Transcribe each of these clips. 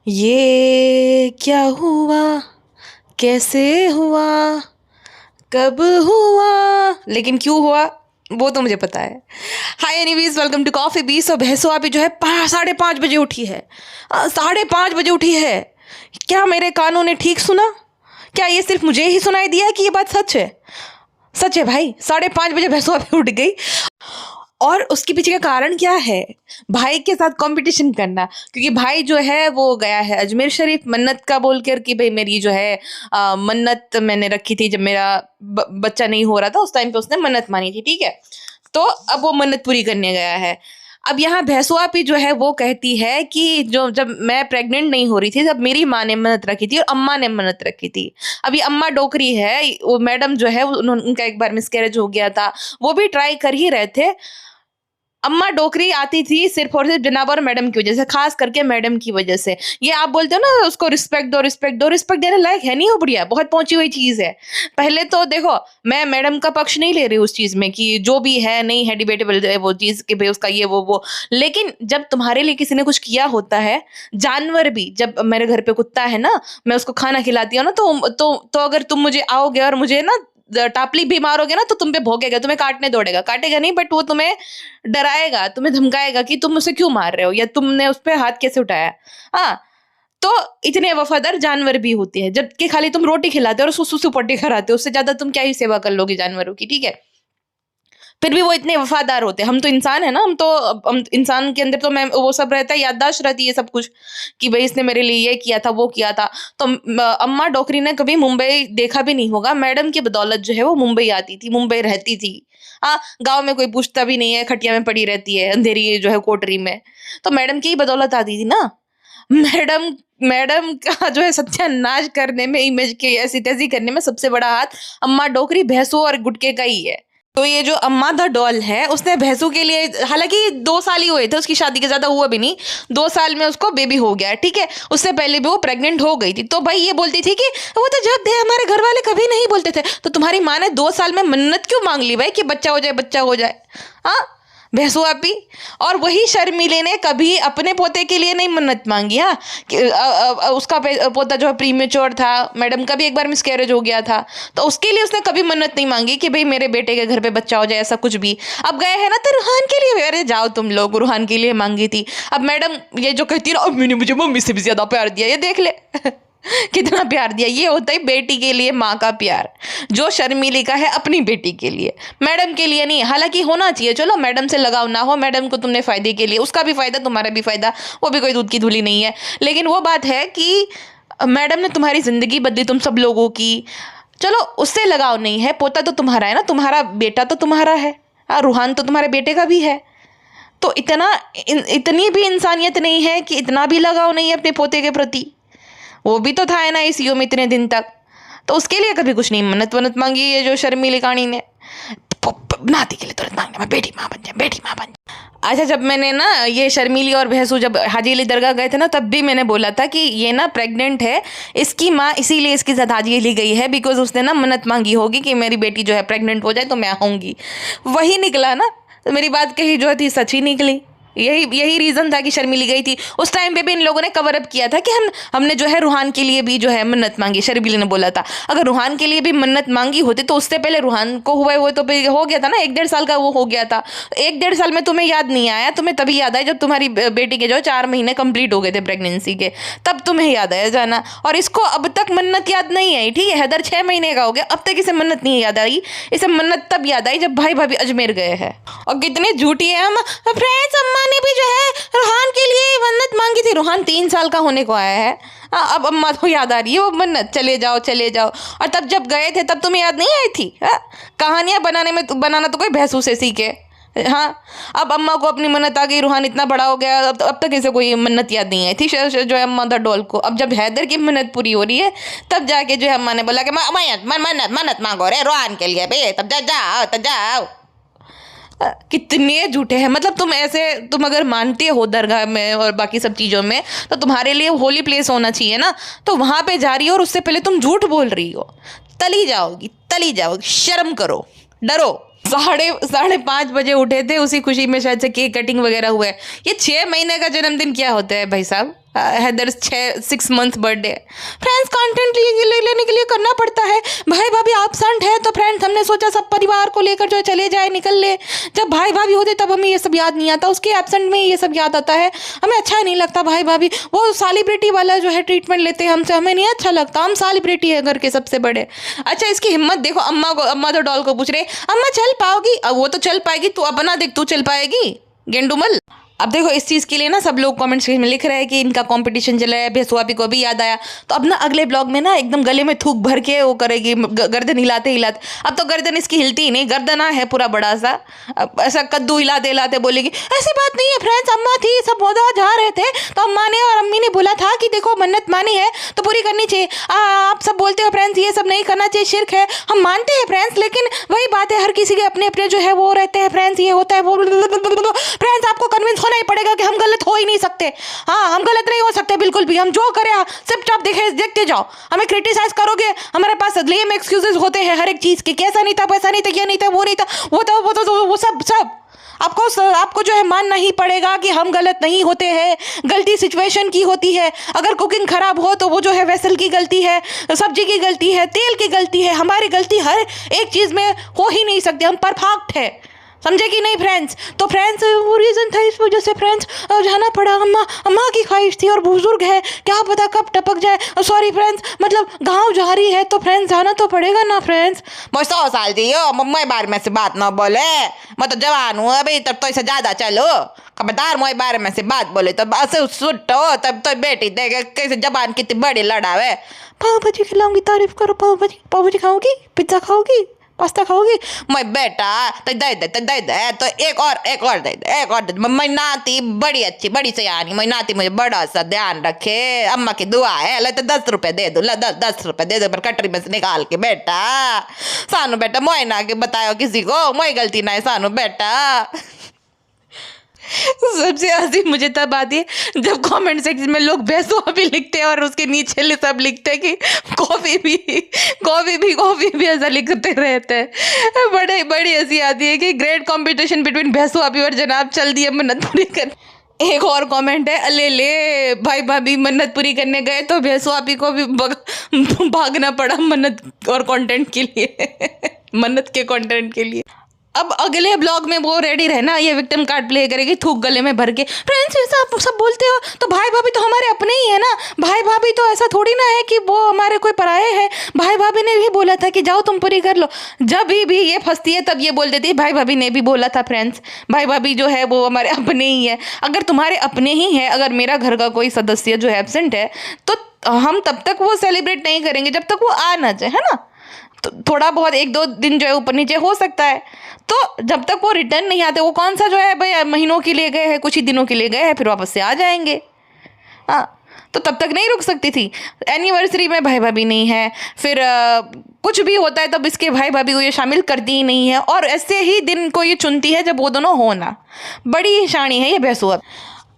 ये क्या हुआ, कैसे हुआ, कब हुआ, लेकिन क्यों हुआ वो तो मुझे पता है। हाय एनीवेज, वेलकम टू कॉफी बीस। और भैंसो अभी जो है 5:30 बजे उठी है। 5:30 बजे उठी है। क्या मेरे कानों ने ठीक सुना? क्या ये सिर्फ मुझे ही सुनाई दिया कि ये बात सच है? सच है भाई, 5:30 बजे भैंसो अभी उठ गई। और उसके पीछे का कारण क्या है? भाई के साथ कंपटीशन करना। क्योंकि भाई जो है वो गया है अजमेर शरीफ मन्नत का बोल कर कि भाई मेरी जो है मन्नत मैंने रखी थी जब मेरा बच्चा नहीं हो रहा था, उस टाइम पे उसने मन्नत मानी थी, ठीक है। तो अब वो मन्नत पूरी करने गया है। अब यहाँ भैंसुआ भी जो है वो कहती है कि जो जब मैं प्रेग्नेंट नहीं हो रही थी तब मेरी माँ ने मन्नत रखी थी और अम्मा ने मन्नत रखी थी। अब ये अम्मा डोकरी है, वो मैडम जो है उनका एक बार मिसकैरेज हो गया था, वो भी ट्राई कर ही रहे थे। अम्मा डोकरी आती थी सिर्फ और सिर्फ जनाब और मैडम की वजह से, खास करके मैडम की वजह से। ये आप बोलते हो ना उसको रिस्पेक्ट दो, रिस्पेक्ट दो, रिस्पेक्ट देने लायक है नहीं, हो बढ़िया बहुत पहुंची हुई चीज है। पहले तो देखो, मैं मैडम का पक्ष नहीं ले रही उस चीज में कि जो भी है नहीं है डिबेटेबल है वो चीज कि भाई उसका ये वो, लेकिन जब तुम्हारे लिए किसी ने कुछ किया होता है, जानवर भी, जब मेरे घर पे कुत्ता है ना, मैं उसको खाना खिलाती हूँ ना, तो अगर तुम मुझे आओगे और मुझे ना टापली भी मारोगे ना तो तुम पे भौंकेगा, तुम्हें काटने दौड़ेगा, काटेगा नहीं बट वो तुम्हें डराएगा, तुम्हें धमकाएगा कि तुम मुझे क्यों मार रहे हो या तुमने उस पर हाथ कैसे उठाया। हाँ, तो इतने वफादार जानवर भी होते हैं, जबकि खाली तुम रोटी खिलाते हो और उसको सुसु पट्टी कराते हो, उससे ज्यादा तुम क्या ही सेवा कर लोगे जानवरों की, ठीक है। फिर भी वो इतने वफादार होते हैं। हम तो इंसान है ना, हम इंसान के अंदर तो मैं वो सब रहता है, याददाश्त रहती है सब कुछ कि भाई इसने मेरे लिए ये किया था वो किया था। तो अम्मा डोकरी ने कभी मुंबई देखा भी नहीं होगा, मैडम की बदौलत जो है वो मुंबई आती थी, मुंबई रहती थी। हाँ, गांव में कोई पूछता भी नहीं है, खटिया में पड़ी रहती है अंधेरी जो है कोटरी में, तो मैडम की ही बदौलत आती थी ना। मैडम मैडम का जो है सत्यानाश करने में, इमेज के ऐसी तैसी करने में सबसे बड़ा हाथ अम्मा डोकरी, भैंसों और गुटके का ही है। तो ये जो अम्मा द डॉल है उसने भैंसों के लिए, हालांकि 2 साल ही हुए थे उसकी शादी के, ज्यादा हुआ भी नहीं, 2 साल में उसको बेबी हो गया, ठीक है। उससे पहले भी वो प्रेग्नेंट हो गई थी। तो भाई ये बोलती थी कि वो तो जब दे, हमारे घर वाले कभी नहीं बोलते थे। तो तुम्हारी माँ ने 2 साल में मन्नत क्यों मांग ली भाई कि बच्चा हो जाए, बच्चा हो जाए? हाँ, भैंसुआ भी। और वही शर्मिले ने कभी अपने पोते के लिए नहीं मन्नत मांगी। हाँ, उसका पोता जो है प्रीमेच्योर था, मैडम का भी एक बार मिसकैरेज हो गया था, तो उसके लिए उसने कभी मन्नत नहीं मांगी कि भाई मेरे बेटे के घर पे बच्चा हो जाए, ऐसा कुछ भी। अब गए हैं ना तो रूहान के लिए, अरे जाओ तुम लोग, रूहान के लिए मांगी थी। अब मैडम ये जो कहती है ना, अब मैंने मुझे मम्मी से भी ज्यादा प्यार दिया, ये देख ले कितना प्यार दिया। ये होता है बेटी के लिए माँ का प्यार, जो शर्मिली का है अपनी बेटी के लिए, मैडम के लिए नहीं। हालांकि होना चाहिए, चलो मैडम से लगाव ना हो, मैडम को तुमने फायदे के लिए, उसका भी फायदा तुम्हारा भी फायदा, वो भी कोई दूध की धुली नहीं है। लेकिन वो बात है कि मैडम ने तुम्हारी जिंदगी बदली, तुम सब लोगों की, चलो उससे लगाव नहीं है। पोता तो तुम्हारा है ना, तुम्हारा बेटा तो तुम्हारा है, रूहान तो तुम्हारे बेटे का भी है। तो इतनी भी इंसानियत नहीं है कि इतना भी लगाव नहीं है अपने पोते के प्रति। वो भी तो था है ना आईसीयू में इतने दिन तक, तो उसके लिए कभी कुछ नहीं मन्नत वन्नत मांगी ये जो शर्मिली काणी ने। नाती के लिए तुरंत मांगने में, बेटी माँ बन जाए, बेटी माँ बन जाए। अच्छा, जब मैंने ना ये शर्मिली और भैंसू जब हाजी अली दरगाह गए थे ना, तब भी मैंने बोला था कि ये ना प्रेग्नेंट है, इसकी माँ इसीलिए इसके साथ हाजी अली गई है बिकॉज उसने ना मन्नत मांगी होगी कि मेरी बेटी जो है प्रेग्नेंट हो जाए तो मैं आऊँगी। वही निकला ना, तो मेरी बात कही जो थी सच ही निकली। यही रीजन था कि शर्मिली गई थी। उस टाइम पे भी इन लोगों ने कवर अप किया था कि हमने जो है रूहान के लिए भी जो है मन्नत मांगी। शर्मिली ने बोला था अगर रूहान के लिए भी मन्नत मांगी होती तो उससे पहले रूहान को हुए तो हो गया था ना, 1-1.5 साल का वो हो गया था। 1-1.5 साल में तुम्हें याद नहीं आया, तुम्हें तभी याद आया जब तुम्हारी बेटी के जो 4 महीने कंप्लीट हो गए थे प्रेगनेंसी के, तब तुम्हें याद आया जाना। और इसको अब तक मन्नत याद नहीं आई, ठीक है। हैदर 6 महीने का हो गया, अब तक इसे मन्नत नहीं याद आई। इसे मन्नत तब याद आई जब भाई भाभी अजमेर गए हैं। और कितने झूठी है हम फ्रेंड्स, अम्मा ने भी जो है रूहान के लिए मन्नत मांगी थी। रूहान 3 साल का होने को आया है। अब अम्मा को याद आ रही है वो मन्नत, चले जाओ चले जाओ। और तब जब गए थे तब तुम्हें याद नहीं आई थी? कहानियां बनाना तो कोई भैंसू से सीखे। हाँ, अब अम्मा को अपनी मन्नत आ गई, रूहान इतना बड़ा हो गया, अब तक इसे कोई मन्नत याद नहीं आई थी जो है अम्मा द डॉल को। अब जब हैदर की मन्नत पूरी हो रही है तब जाके जो है अम्मा ने बोला कि मन्नत मांगो रे रूहान के लिए बे, तब जाओ। कितने झूठे हैं। मतलब तुम अगर मानते हो दरगाह में और बाकी सब चीज़ों में, तो तुम्हारे लिए होली प्लेस होना चाहिए ना, तो वहाँ पे जा रही हो और उससे पहले तुम झूठ बोल रही हो। तली जाओगी, शर्म करो, डरो। 5:30 बजे उठे थे, उसी खुशी में शायद से केक कटिंग वगैरह हुआ है। ये 6 महीने का जन्मदिन क्या होता है भाई साहब? Haider 6 month birthday. Friends content लेने के लिए करना पड़ता है। भाई भाभी एब्सेंट है तो फ्रेंड्स हमने सोचा सब परिवार को लेकर जो है चले जाए, निकल ले। जब भाई भाभी होते तब हमें ये सब याद नहीं आता, उसके एब्सेंट में ये सब याद आता है। हमें अच्छा नहीं लगता भाई भाभी वो सेलिब्रिटी वाला जो है ट्रीटमेंट लेते हैं हमसे, हमें नहीं अच्छा लगता। हम सेलिब्रिटी है घर के सबसे बड़े। अच्छा इसकी हिम्मत देखो, अम्मा तो डॉल को पूछ रहे अम्मा चल पाओगी? अब वो तो चल पाएगी, तू अपना देख, तू चल पाएगी गेंडूमल? अब देखो इस चीज़ के लिए ना सब लोग कमेंट सेक्शन में लिख रहे हैं कि इनका कंपटीशन चला है, भेसुआपी को भी याद आया। तो अब ना अगले ब्लॉग में ना एकदम गले में थूक भर के वो करेगी, गर्दन हिलाते हिलाते। अब तो गर्दन इसकी हिलती ही नहीं, गर्दना है पूरा बड़ा सा, अब ऐसा कद्दू हिलाते हिलाते बोलेगी ऐसी बात नहीं है फ्रेंड्स, अम्मा थी सब उधर जा रहे थे तो अम्मा ने और अम्मी ने बोला था कि देखो मन्नत मानी है तो पूरी करनी चाहिए। आप सब बोलते हो फ्रेंड्स ये सब नहीं करना चाहिए, शिर्क है, हम मानते हैं फ्रेंड्स, लेकिन वही बात है हर किसी के अपने अपने जो है वो रहते हैं फ्रेंड्स, ये होता है वो। फ्रेंड्स आपको कन्विंस होना ही पड़ेगा कि हम गलत हो ही नहीं सकते। हाँ हम गलत नहीं हो सकते बिल्कुल भी, हम जो करें सिर्फ आप देखते जाओ। हमें क्रिटिसाइज करोगे, हमारे पास लेम एक्सक्यूजेस होते हैं हर एक चीज के, कैसा नहीं था, वैसा नहीं था, ये नहीं था, वो नहीं था, वो सब आपको जो है मानना ही पड़ेगा कि हम गलत नहीं होते हैं। गलती सिचुएशन की होती है। अगर कुकिंग खराब हो तो वो जो है वेसल की गलती है, सब्जी की गलती है, तेल की गलती है। हमारी गलती हर एक चीज में हो ही नहीं सकती, हम परफेक्ट है, समझे कि नहीं फ्रेंड्स? तो फ्रेंड्स वो रीज़न था, इस वजह से फ्रेंड्स जाना पड़ा। अम्मा की ख्वाहिश थी और बुजुर्ग है, क्या पता कब टपक जाए। सॉरी फ्रेंड्स, मतलब गांव जा रही है तो फ्रेंड्स जाना तो पड़ेगा ना फ्रेंड्स। मैं 100 साल जी हो, मम्मा बारे में से बात ना बोले, मैं तो जवान हूँ अभी, तब तो इसे ज़्यादा चलो खबरदार। मोए बारे में से बात बोले तो ऐसे सुटो, तब तो बेटी देखे कैसे जबान कितनी बड़ी लड़ावे। पाव भाजी खिलाऊंगी, तारीफ करो। पाव भाजी खाओगी, पिज्ज़ा खाओगी, पास्ता खाओगी? मैं बेटा तो दे दे तो एक और दे दे। मैं नाती बड़ी अच्छी बड़ी सयानी, मैं नाती मुझे बड़ा सा ध्यान रखे, अम्मा की दुआ है। ले तो 10 रुपये दे दो, 10 रुपये दे दो पर कटरी में से निकाल के। बेटा सानू बेटा मोए ना के बताओ किसी को, मोई गलती ना है सानू बेटा। सबसे हंसी मुझे तब आती है जब कमेंट सेक्शन में लोग भेसुआपी लिखते हैं और उसके नीचे सब लिखते हैं कि कॉफी भी ऐसा लिखते रहते हैं। बड़ी हंसी आती है कि ग्रेट कंपटीशन बिटवीन भेसुआपी और जनाब चल दिए मन्नत पूरी कर। एक और कमेंट है, अले ले भाई भाभी मन्नत पूरी करने गए तो भेसुआपी को भी भागना पड़ा मन्नत और कंटेंट के लिए मन्नत के कंटेंट के लिए। अब अगले ब्लॉग में वो रेडी रहना, ये विक्टिम कार्ड प्ले करेगी थूक गले में भर के। फ्रेंड्स ऐसा आप सब बोलते हो तो भाई भाभी तो हमारे अपने ही है ना, भाई भाभी तो ऐसा थोड़ी ना है कि वो हमारे कोई पराये हैं। भाई भाभी ने भी बोला था कि जाओ तुम पूरी कर लो। जब भी ये फंसती है तब ये बोल देती है भाई भाभी ने भी बोला था। फ्रेंड्स भाई भाभी जो है वो हमारे अपने ही है। अगर तुम्हारे अपने ही है, अगर मेरा घर का कोई सदस्य जो है एब्सेंट है तो हम तब तक वो सेलिब्रेट नहीं करेंगे जब तक वो आ ना जाए, है ना। तो थोड़ा बहुत 1-2 दिन जो है ऊपर नीचे हो सकता है, तो जब तक वो रिटर्न नहीं आते, वो कौन सा जो है भाई महीनों के लिए गए हैं, कुछ ही दिनों के लिए गए हैं, फिर वापस से आ जाएंगे। हाँ तो तब तक नहीं रुक सकती थी। एनिवर्सरी में भाई भाभी नहीं है, फिर कुछ भी होता है तब इसके भाई भाभी को ये शामिल करती ही नहीं है, और ऐसे ही दिन को ये चुनती है जब वो दोनों होना। बड़ी शानी है ये भैंसुआ।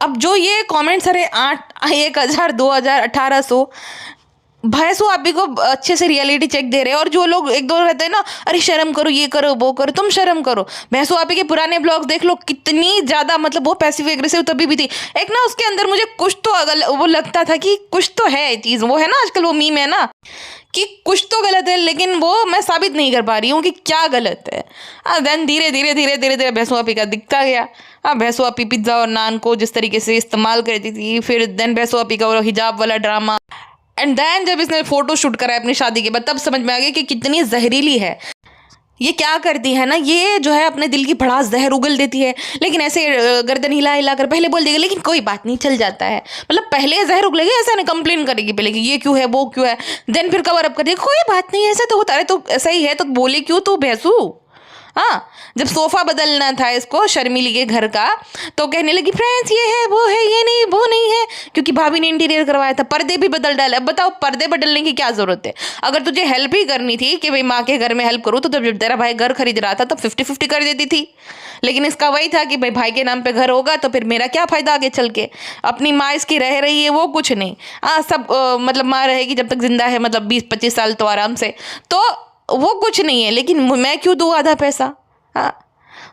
अब जो ये कमेंट्स अरे 1000 2000 1800 भैंसुआपी को अच्छे से रियलिटी चेक दे रहे हैं, और जो लोग 1-2 रहते हैं ना, अरे शर्म करो, ये करो वो करो, तुम शर्म करो। भैंसुआपी के पुराने ब्लॉग्स देख लो, कितनी ज़्यादा मतलब वो पैसिव एग्रेसिव तभी भी थी। एक ना उसके अंदर मुझे कुछ तो अगर वो लगता था कि कुछ तो है चीज़, वो है ना आजकल वो मीम है ना कि कुछ तो गलत है, लेकिन वो मैं साबित नहीं कर पा रही हूँ कि क्या गलत है। देन धीरे धीरे भैंसुआपी का दिखता गया। भैंसुआपी पिज्ज़ा और नान को जिस तरीके से इस्तेमाल करती थी, फिर देन भैंसुआपी का वो हिजाब वाला ड्रामा, एंड देन जब इसने फोटो शूट करा अपनी शादी के बाद, तब समझ में आ गया कि कितनी जहरीली है। ये क्या करती है ना, ये जो है अपने दिल की भड़ास जहर उगल देती है, लेकिन ऐसे गर्दन हिला कर पहले बोल देगी, लेकिन कोई बात नहीं चल जाता है। मतलब पहले जहर उगलेगी, ऐसा नहीं कंप्लेन करेगी पहले कि ये क्यों है वो क्यों है, देन फिर कवर अप कर देगी, कोई बात नहीं ऐसा तो होता है, तो ऐसा ही है तो बोले क्यों तू भैंसू। हाँ जब सोफ़ा बदलना था इसको शर्मिली के घर का, तो कहने लगी फ्रेंड्स ये है वो है, ये नहीं वो नहीं है, क्योंकि भाभी ने इंटीरियर करवाया था, पर्दे भी बदल डाले। अब बताओ पर्दे बदलने की क्या ज़रूरत है? अगर तुझे हेल्प ही करनी थी कि भाई माँ के घर में हेल्प करूँ, तो जब तेरा भाई घर खरीद रहा था तब 50-50 कर देती थी। लेकिन इसका वही था कि भाई के नाम पे घर होगा तो फिर मेरा क्या फ़ायदा आगे चल के। अपनी माँ इसकी रह रही है वो कुछ नहीं, सब मतलब माँ रहेगी जब तक जिंदा है, मतलब 20-25 साल तो आराम से, तो वो कुछ नहीं है, लेकिन मैं क्यों दूँ आधा पैसा। हाँ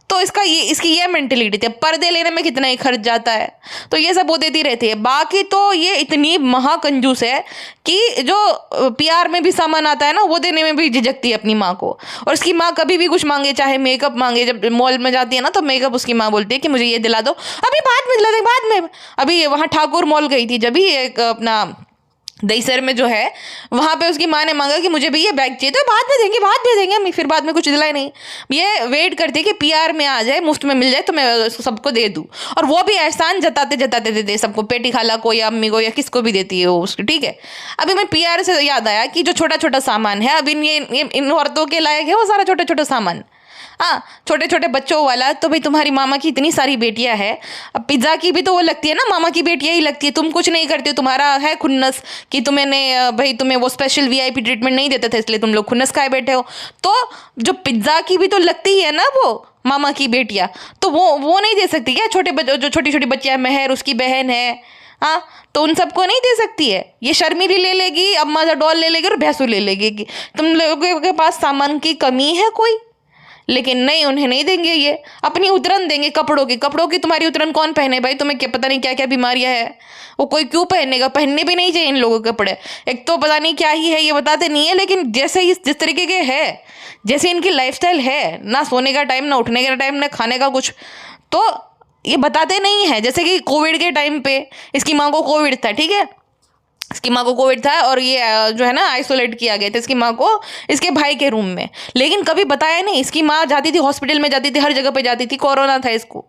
तो इसकी ये मेंटेलिटी थी, पर्दे लेने में कितना ही खर्च जाता है, तो ये सब वो देती रहती है। बाकी तो ये इतनी महाकंजूस है कि जो पीआर में भी सामान आता है ना, वो देने में भी झिझकती है अपनी माँ को। और उसकी माँ कभी भी कुछ मांगे, चाहे मेकअप मांगे, जब मॉल में जाती है ना तो मेकअप उसकी माँ बोलती है कि मुझे ये दिला दो, अभी बाद में दिला देंगे, बाद में। अभी वहाँ ठाकुर मॉल गई थी, जब भी एक अपना दहीसर में जो है, वहाँ पे उसकी माँ ने मांगा कि मुझे भी ये बैग चाहिए, तो बाद में देंगे अम्मी, फिर बाद में कुछ दिलाए नहीं। ये वेट करती है कि पीआर में आ जाए, मुफ्त में मिल जाए तो मैं सबको दे दूँ। और वो भी एहसान जताते जताते देते सबको, पेटी खाला को या अम्मी को या किसको भी देती है वो उसकी, ठीक है। अभी मैं पीआर से याद आया कि जो छोटा छोटा सामान है, अब इन औरतों के लायक है वो सारा छोटा छोटा सामान। हाँ, छोटे छोटे बच्चों वाला तो भाई तुम्हारी मामा की इतनी सारी बेटियां हैं, अब पिज्ज़ा की भी तो वो लगती है ना, मामा की बेटियां ही लगती है। तुम कुछ नहीं करते हो, तुम्हारा है खुन्नस कि भाई तुम्हें वो स्पेशल वीआईपी ट्रीटमेंट नहीं देते थे, इसलिए तुम लोग खुन्नस खाए बैठे हो। तो जो पिज्ज़ा की भी तो लगती है ना वो मामा की बेटियां, तो वो नहीं दे सकती क्या? जो छोटी छोटी बच्चियां, मेहर उसकी बहन है, हाँ, तो उन सबको नहीं दे सकती है। ये शर्मीली ले लेगी, अम्मा का डॉल ले लेगी और भैंसू ले लेगी कि तुम लोगों के पास सामान की कमी है कोई। लेकिन नहीं, उन्हें नहीं देंगे, ये अपनी उतरन देंगे कपड़ों की तुम्हारी उतरन कौन पहने भाई? तुम्हें क्या पता नहीं क्या क्या बीमारियां है, वो कोई क्यों पहनेगा? पहनने भी नहीं चाहिए इन लोगों के कपड़े। एक तो पता नहीं क्या ही है, ये बताते नहीं है, लेकिन जिस तरीके के है, जैसे इनकी लाइफस्टाइल है, ना सोने का टाइम, ना उठने का टाइम, ना खाने का कुछ, तो ये बताते नहीं है। जैसे कि कोविड के टाइम पे इसकी माँ को कोविड था, ठीक है, इसकी माँ को कोविड था और ये जो है ना आइसोलेट किया गया था इसकी माँ को इसके भाई के रूम में, लेकिन कभी बताया नहीं। इसकी माँ जाती थी हॉस्पिटल में, जाती थी हर जगह पे जाती थी, कोरोना था इसको,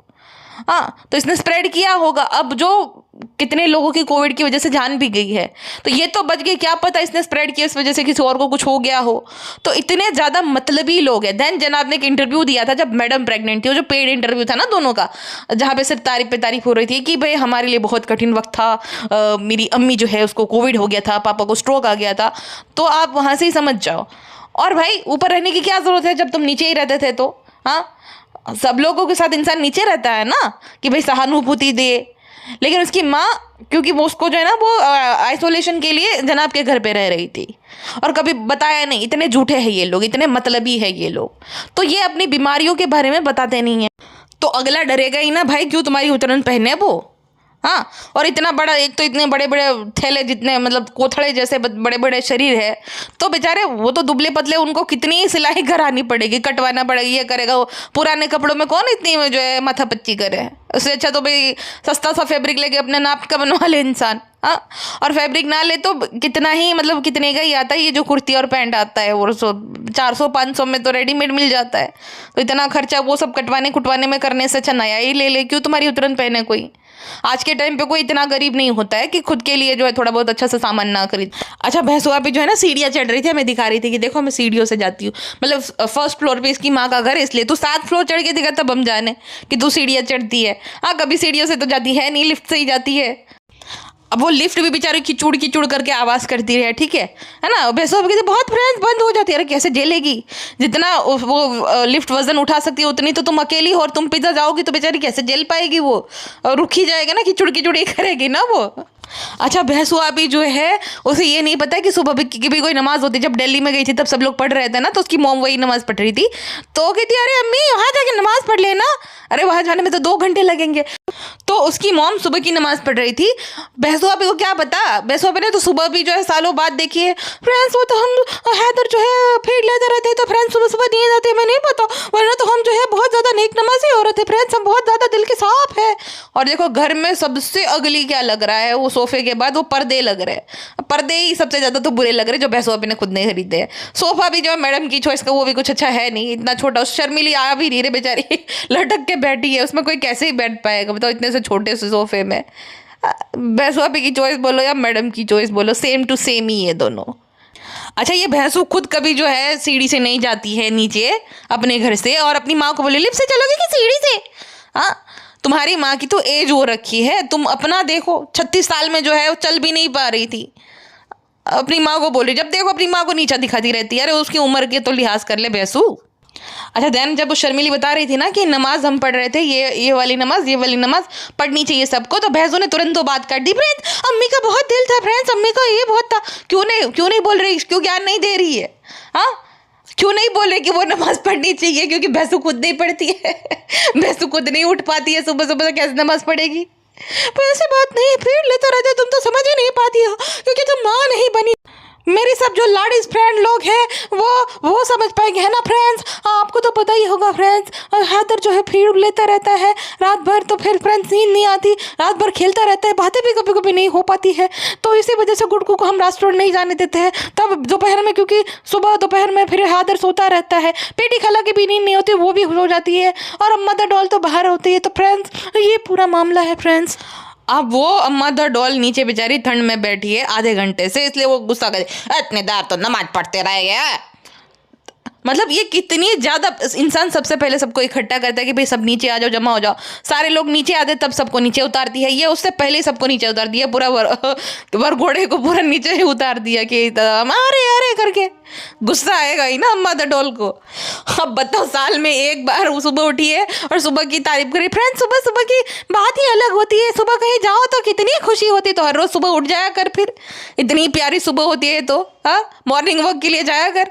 हाँ, तो इसने स्प्रेड किया होगा। अब जो कितने लोगों की कोविड की वजह से जान भी गई है, तो ये तो बच गई, क्या पता इसने स्प्रेड किया इस वजह से किसी और को कुछ हो गया हो। तो इतने ज़्यादा मतलबी लोग हैं। देन जनाब ने एक इंटरव्यू दिया था जब मैडम प्रेग्नेंट थी, वो जो पेड इंटरव्यू था ना दोनों का, जहाँ पे सिर्फ तारीफ पे तारीफ हो रही थी कि भाई हमारे लिए बहुत कठिन वक्त था, मेरी अम्मी जो है उसको कोविड हो गया था, पापा को स्ट्रोक आ गया था, तो आप वहाँ से ही समझ जाओ। और भाई ऊपर रहने की क्या ज़रूरत है जब तुम नीचे ही रहते थे? तो हाँ, सब लोगों के साथ इंसान नीचे रहता है ना कि भाई सहानुभूति दे। लेकिन उसकी माँ, क्योंकि वो उसको जो है ना वो आइसोलेशन के लिए जनाब के घर पे रह रही थी और कभी बताया नहीं। इतने झूठे हैं ये लोग, इतने मतलबी है ये लोग, तो ये अपनी बीमारियों के बारे में बताते नहीं है। तो अगला डरेगा ही ना भाई, क्यों तुम्हारी उतरन पहने वो, हाँ। और इतना बड़ा, एक तो इतने बड़े बड़े थैले जितने मतलब कोथड़े जैसे बड़े बड़े शरीर है, तो बेचारे वो तो दुबले पतले, उनको कितनी सिलाई करानी पड़ेगी, कटवाना पड़ेगा, ये करेगा वो। पुराने कपड़ों में कौन इतनी जो है माथा पच्ची करे? उससे अच्छा तो भाई सस्ता सा फैब्रिक लेके अपने नाप का बनवा ले इंसान, हाँ। और फैब्रिक ना ले तो कितना ही मतलब कितने का ही आता है, ये जो कुर्ती और पैंट आता है वो 400-500 में तो रेडीमेड मिल जाता है। तो इतना खर्चा वो सब कटवाने कुटवाने में करने से अच्छा नया ही ले ले, क्यों तुम्हारी उतरन पहने कोई? आज के टाइम पे कोई इतना गरीब नहीं होता है कि खुद के लिए जो है थोड़ा बहुत अच्छा सा सामान ना खरीद। अच्छा, भैंसुआ पे जो है ना सीढ़ियाँ चढ़ रही थी, हमें दिखा रही थी कि देखो मैं सीढ़ियों से जाती हूँ, मतलब फर्स्ट फ्लोर पे इसकी माँ का घर है, इसलिए तू 7 फ्लोर चढ़ के दिखा तब हम जाने कि तू सीढ़ियाँ चढ़ती है। हाँ, कभी सीढ़ियों से तो जाती है नहीं, लिफ्ट से ही जाती है। अब वो लिफ्ट भी बेचारी खिचुड़ करके आवाज़ करती है, ठीक है ना। भैंसों कहते बहुत फ्रेंड्स बंद हो जाती है, अरे कैसे झेलेगी? जितना वो लिफ्ट वजन उठा सकती है उतनी तो तुम अकेली हो, और तुम पिज्जा जाओगी तो बेचारी कैसे झेल पाएगी? वो रुक ही जाएगा ना, खिचुड़ ही करेगी ना वो। अच्छा, भैंसुआ भी जो है उसे ये नहीं पता कि सुबह की भी कोई नमाज होती है। जब दिल्ली में गई थी तब सब लोग पढ़ रहे थे ना, तो उसकी मॉम वही नमाज पढ़ रही थी, तो कहती अरे अम्मी वहाँ जाके नमाज पढ़ लेना, अरे वहाँ जाने में तो 2 घंटे लगेंगे। तो उसकी मॉम सुबह की नमाज पढ़ रही थी। भैंसुआ को क्या पता, भैंसुआ ने तो सुबह भी जो है सालों बाद देखी है फ्रेंड्स, वो तो हम हैदर जो है फीड लेते रहते तो फ्रेंड्स सुबह सुबह नहीं जाते, मैं नहीं पता, वरना तो हम जो है बहुत ज़्यादा नेक नमाजी औरत है फ्रेंड्स, हम बहुत ज़्यादा दिल के साफ है। और देखो घर में सबसे अगली क्या लग रहा है, वो सोफे के बाद वो पर्दे लग रहे हैं। पर्दे ही सबसे ज़्यादा तो बुरे लग रहे जो भैंसुआ ने खुद नहीं खरीदे हैं। सोफा भी जो है मैडम की चॉइस का, वो भी कुछ अच्छा है नहीं, इतना छोटा, शर्मिली आ भी नहीं रही बेचारी लटक के बैठी है, उसमें कोई कैसे ही बैठ पाएगा बताओ इतने से छोटे से सोफे में। भैंसुआ की चॉइस बोलो या मैडम की चॉइस बोलो, सेम टू सेम ही है दोनों। अच्छा, ये भैंसू खुद कभी जो है सीढ़ी से नहीं जाती है नीचे अपने घर से, और अपनी माँ को बोले लिफ्ट से चलोगे कि सीढ़ी से? हाँ, तुम्हारी माँ की तो एज हो रखी है, तुम अपना देखो, 36 साल में जो है वो चल भी नहीं पा रही थी, अपनी माँ को बोल रही, जब देखो अपनी माँ को नीचा दिखाती रहती है। अरे उसकी उम्र के तो लिहाज कर ले भैंसू। अच्छा, देन जब वो शर्मिली बता रही थी ना कि नमाज हम पढ़ रहे थे, ये वाली नमाज पढ़नी चाहिए सबको, तो भैंसू ने तुरंत तो बात कर दी, फ्रेंड्स अम्मी का बहुत दिल था, फ्रेंड्स अम्मी का ये बहुत था, क्यों नहीं बोल रही, क्यों ज्ञान नहीं दे रही है? हाँ, क्यों नहीं बोल रहे कि वो नमाज पढ़नी चाहिए? क्योंकि भैंसू खुद नहीं पढ़ती है। भैंसू खुद नहीं उठ पाती है सुबह सुबह, तो कैसे नमाज पढ़ेगी? पर ऐसी बात नहीं, भीड़ लेते रहते, तुम तो समझ ही नहीं पाती हो क्योंकि तुम माँ नहीं बनी। मेरी सब जो लाडीज फ्रेंड लोग हैं वो समझ पाएंगे, है ना फ्रेंड्स? आपको तो पता ही होगा फ्रेंड्स, हैदर जो है भीड़ लेता रहता है रात भर, तो फिर फ्रेंड्स नींद नहीं आती, रात भर खेलता रहता है, बातें भी कभी कभी नहीं हो पाती है। तो इसी वजह से गुड्डू को हम रेस्टोरेंट नहीं जाने देते हैं तब दोपहर में, क्योंकि सुबह दोपहर में फिर हैदर सोता रहता है, पेटी खाला की भी नींद नहीं होती, वो भी हो जाती है, और मदर डॉल तो बाहर होती है। तो फ्रेंड्स ये पूरा मामला है फ्रेंड्स। अब वो अम्मा द डॉल नीचे बेचारी ठंड में बैठी है आधे घंटे से, इसलिए वो गुस्सा कर, इतने देर तो नमाज पढ़ते रह गए। मतलब ये कितनी ज़्यादा, इंसान सबसे पहले सबको इकट्ठा करता है कि भाई सब नीचे आ जाओ, जमा हो जाओ, सारे लोग नीचे आते तब सबको नीचे उतारती है। ये उससे पहले ही सबको नीचे उतार दिया, पूरा वर घोड़े को पूरा नीचे ही उतार दिया कि अरे अरे करके। गुस्सा आएगा ही ना अम्मा द डॉल को। अब बताओ, साल में एक बार वो सुबह उठी है और सुबह की तारीफ करी। फ्रेंड सुबह सुबह की बात ही अलग होती है, सुबह कहीं जाओ तो कितनी खुशी होती, तो हर रोज सुबह उठ जाया कर, फिर इतनी प्यारी सुबह होती है तो हाँ मॉर्निंग वॉक के लिए जाया कर।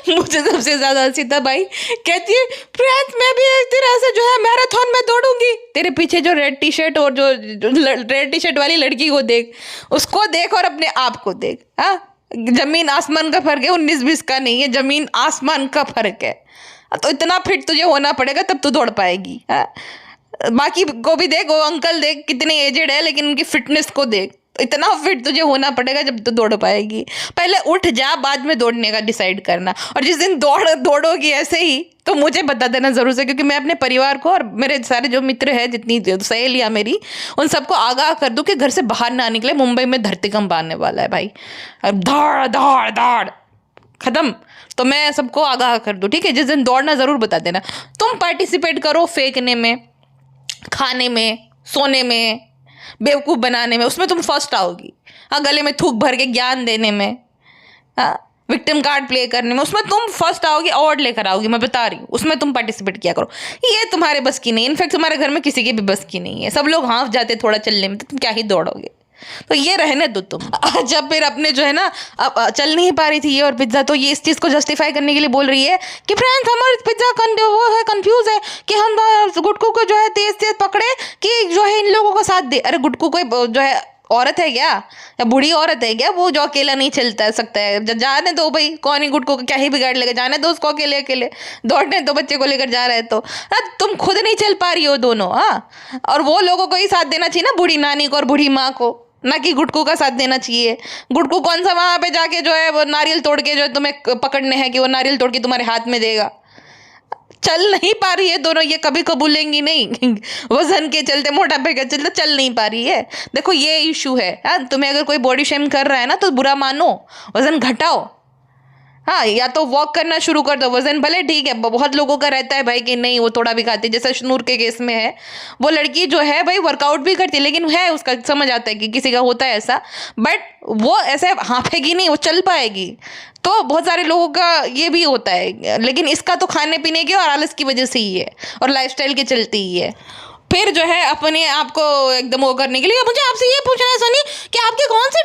मुझे सबसे ज्यादा हंसी तब आई, कहती है फ्रेंड्स मैं भी एक दिन ऐसे जो है मैराथन में दौड़ूंगी। तेरे पीछे जो रेड टी शर्ट और जो रेड टी शर्ट वाली लड़की को देख, उसको देख और अपने आप को देख। हाँ जमीन आसमान का फर्क है, 19-20 का नहीं है, जमीन आसमान का फर्क है। तो इतना फिट तुझे होना पड़ेगा तब तू दौड़ पाएगी। हाँ बाकी को भी देख, वो अंकल देख कितने एजेड है लेकिन उनकी फिटनेस को देख, इतना फिट तुझे होना पड़ेगा जब तो दौड़ पाएगी। पहले उठ जा, बाद में दौड़ने का डिसाइड करना। और जिस दिन दौड़ोगी ऐसे ही तो मुझे बता देना जरूर से, क्योंकि मैं अपने परिवार को और मेरे सारे जो मित्र हैं, जितनी सहेलियाँ मेरी, उन सबको आगाह कर दूँ कि घर से बाहर ना निकले, मुंबई में धरतीकंप आने वाला है भाई। अब दौड़ दौड़ दौड़ खत्म। तो मैं सबको आगाह कर दूँ, ठीक है? जिस दिन दौड़ना ज़रूर बता देना। तुम पार्टिसिपेट करो फेंकने में, खाने में, सोने में, बेवकूफ़ बनाने में, उसमें तुम फर्स्ट आओगी। हाँ गले में थूक भर के ज्ञान देने में, हाँ विक्टिम कार्ड प्ले करने में, उसमें तुम फर्स्ट आओगी, अवार्ड लेकर आओगी, मैं बता रही हूँ। उसमें तुम पार्टिसिपेट किया करो। ये तुम्हारे बस की नहीं, इनफैक्ट तुम्हारे घर में किसी के भी बस की नहीं है। सब लोग हाँफ जाते थोड़ा चलने में, तो तुम क्या ही दौड़ोगे? तो ये रहने दो तुम। जब फिर अपने जो है ना, अब चल नहीं पा रही थी ये और पिज्ज़ा, तो ये इस चीज़ को जस्टिफाई करने के लिए बोल रही है कि फ्रेंड्स हमारे पिज्ज़ा वो है कंफ्यूज है कि हम गुटकू को जो है तेज तेज पकड़े कि जो है इन लोगों को साथ दे। अरे गुटकू कोई जो है औरत है क्या, या बूढ़ी औरत है क्या वो जो अकेला नहीं चलता सकता है? जाने दो भाई, कौन ही गुटकू को क्या ही बिगाड़ लेगा, जाने दो उसको अकेले अकेले दौड़ने दो, बच्चे को लेकर जा रहे हैं तो। तुम खुद नहीं चल पा रही हो दोनों, हाँ, और वो लोगों को ही साथ देना चाहिए ना, बूढ़ी नानी को और बूढ़ी माँ को, ना कि गुटकू का साथ देना चाहिए। गुटकू कौन सा वहाँ पे जाके जो है वो नारियल तोड़ के जो है तुम्हें पकड़ने हैं कि वो नारियल तोड़ के तुम्हारे हाथ में देगा? चल नहीं पा रही है दोनों, ये कभी कबूलेंगी नहीं। वजन के चलते, मोटापे के चलते चल नहीं पा रही है। देखो ये इशू है। हाँ तुम्हें अगर कोई बॉडी शेम कर रहा है ना तो बुरा मानो, वजन घटाओ। हाँ या तो वॉक करना शुरू कर दो, वजन भले ठीक है, बहुत लोगों का रहता है भाई कि नहीं वो थोड़ा भी खाती है, जैसा शनूर के केस में है, वो लड़की जो है भाई वर्कआउट भी करती है, लेकिन है उसका समझ आता है कि किसी का होता है ऐसा, बट वो ऐसे हाँफेगी नहीं, वो चल पाएगी। तो बहुत सारे लोगों का ये भी होता है, लेकिन इसका तो खाने पीने के और आलस की वजह से ही है और लाइफस्टाइल के चलते ही है। फिर जो है अपने आप को एकदम वो करने के लिए मुझे आपसे ये पूछना है सनी कि आपकी कौन सी